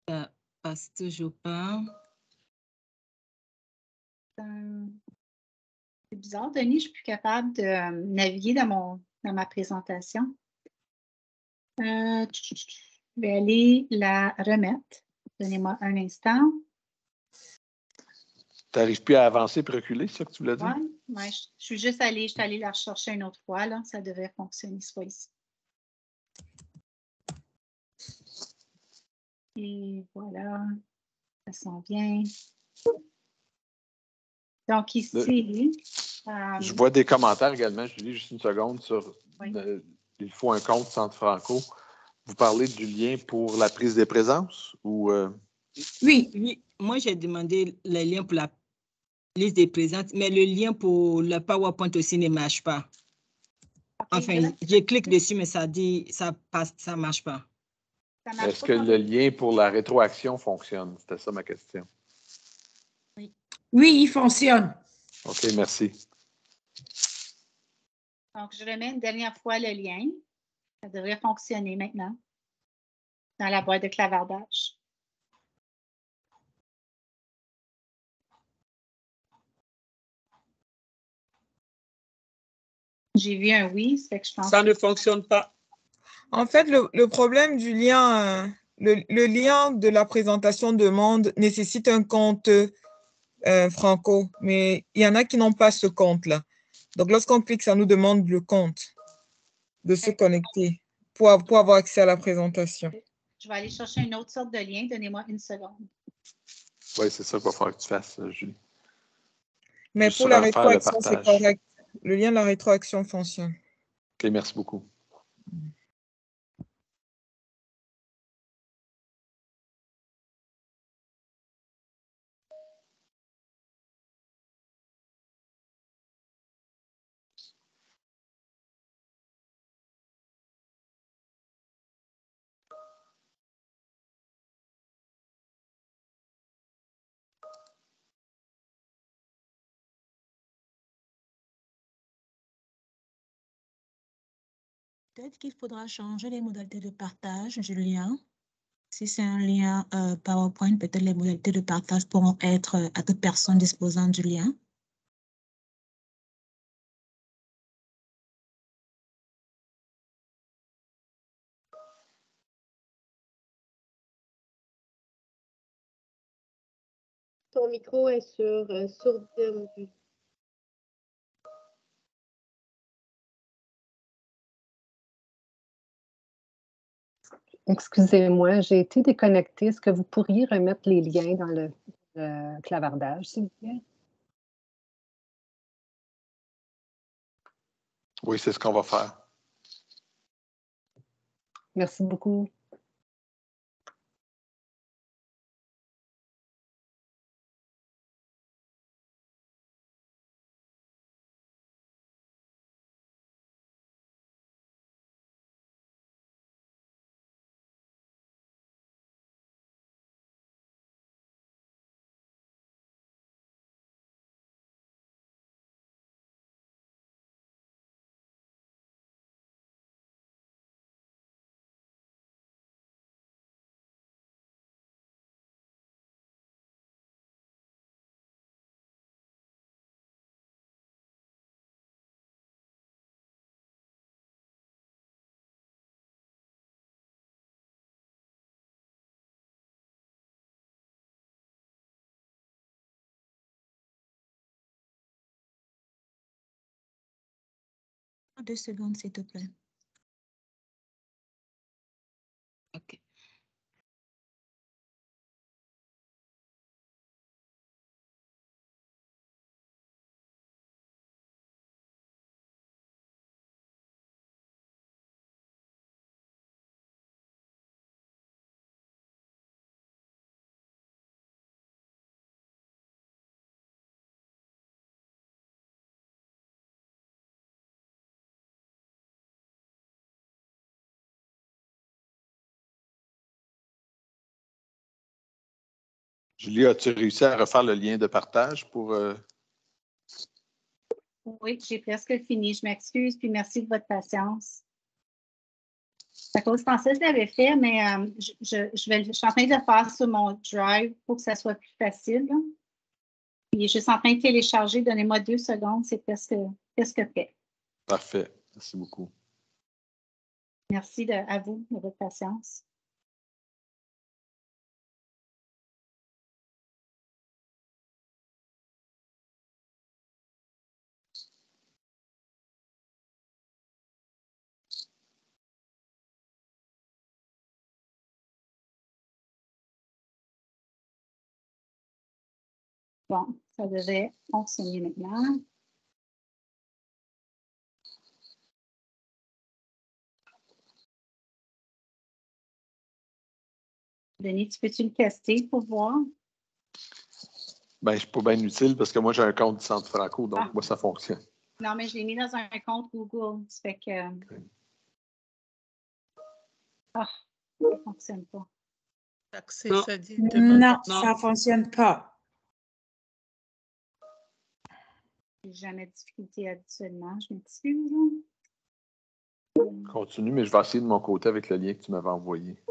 Ça passe toujours pas. C'est bizarre, Denis, je ne suis plus capable de naviguer dans ma présentation. Je vais aller la remettre. Donnez-moi un instant. Tu n'arrives plus à avancer et reculer, c'est ça que tu voulais dire? Oui, je suis juste allée la rechercher une autre fois. Là. Ça devrait fonctionner, soit ici. Et voilà, ça s'en vient. Donc ici... je vois des commentaires également, Julie, juste une seconde, sur il faut un compte Centre Franco. Vous parlez du lien pour la prise des présences ou... Oui. Moi, j'ai demandé le lien pour la liste des présences, mais le lien pour le PowerPoint aussi ne marche pas. Enfin, je clique dessus, mais ça dit, ça passe, ça marche pas. Est-ce que le lien pour la rétroaction fonctionne? C'était ça ma question. Oui, il fonctionne. OK, merci. Donc, je remets une dernière fois le lien. Ça devrait fonctionner maintenant dans la boîte de clavardage. J'ai vu un oui, c'est que je pense Ça que ne fonctionne pas. En fait, le problème du lien, le lien de la présentation de monde nécessite un compte Franco, mais il y en a qui n'ont pas ce compte-là. Donc, lorsqu'on clique, ça nous demande le compte de se connecter pour avoir accès à la présentation. je vais aller chercher une autre sorte de lien. Donnez-moi une seconde. Oui, c'est ça qu'il va falloir que tu fasses, Julie. Mais Juste pour la refaire le rétroaction, c'est partage. correct. Le lien de la rétroaction fonctionne. OK, merci beaucoup. Peut-être qu'il faudra changer les modalités de partage du lien. Si c'est un lien PowerPoint, peut-être les modalités de partage pourront être à toute personne disposant du lien. Ton micro est sur sourde. Excusez-moi, j'ai été déconnectée. Est-ce que vous pourriez remettre les liens dans le clavardage, s'il vous plaît? Oui, c'est ce qu'on va faire. Merci beaucoup. Deux secondes, s'il te plaît. OK. Julie, as-tu réussi à refaire le lien de partage pour... Oui, j'ai presque fini. Je m'excuse, puis merci de votre patience. À cause, je pensais que je l'avais fait, mais je suis en train de le faire sur mon Drive pour que ça soit plus facile. Puis je suis en train de télécharger. Donnez-moi 2 secondes, c'est presque fait. Parfait. Merci beaucoup. Merci à vous de votre patience. Bon, ça devrait fonctionner maintenant. Denis, tu peux-tu le tester pour voir? Ben, je suis pas bien utile parce que moi, j'ai un compte du Centre Franco, donc moi, ça fonctionne. Non, mais je l'ai mis dans un compte Google. Ça fait que... Ah, ça ne fonctionne pas. Non, ça ne fonctionne pas. J'ai jamais de difficulté habituellement. Je m'excuse. Continue, mais je vais essayer de mon côté avec le lien que tu m'avais envoyé.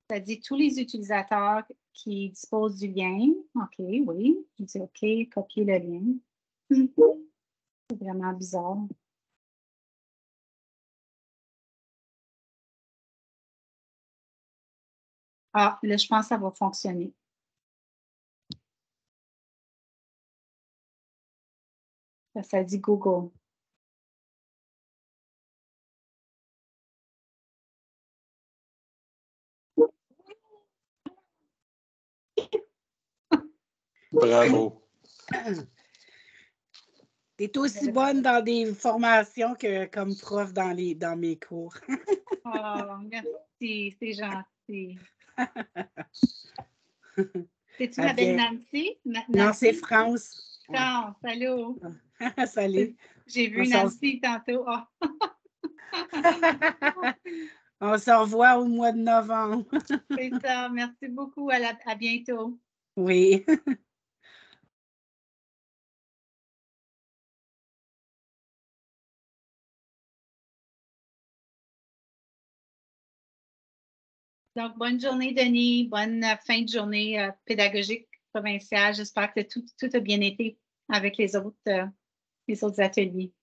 Ça dit tous les utilisateurs qui disposent du lien. OK, oui. Je dis OK, copier le lien. C'est vraiment bizarre. Ah, là, je pense que ça va fonctionner. Ça dit Google. Bravo. Tu es aussi bonne dans des formations que comme prof dans mes cours. Oh, merci, c'est gentil. C'est-tu ma belle Nancy? Non, c'est France. France, allô. Salut. J'ai vu Nancy tantôt. Oh. On se revoit au mois de novembre. C'est ça. Merci beaucoup. À bientôt. Oui. Donc, bonne journée, Denis. Bonne fin de journée pédagogique provinciale. J'espère que tout a bien été avec les autres ateliers.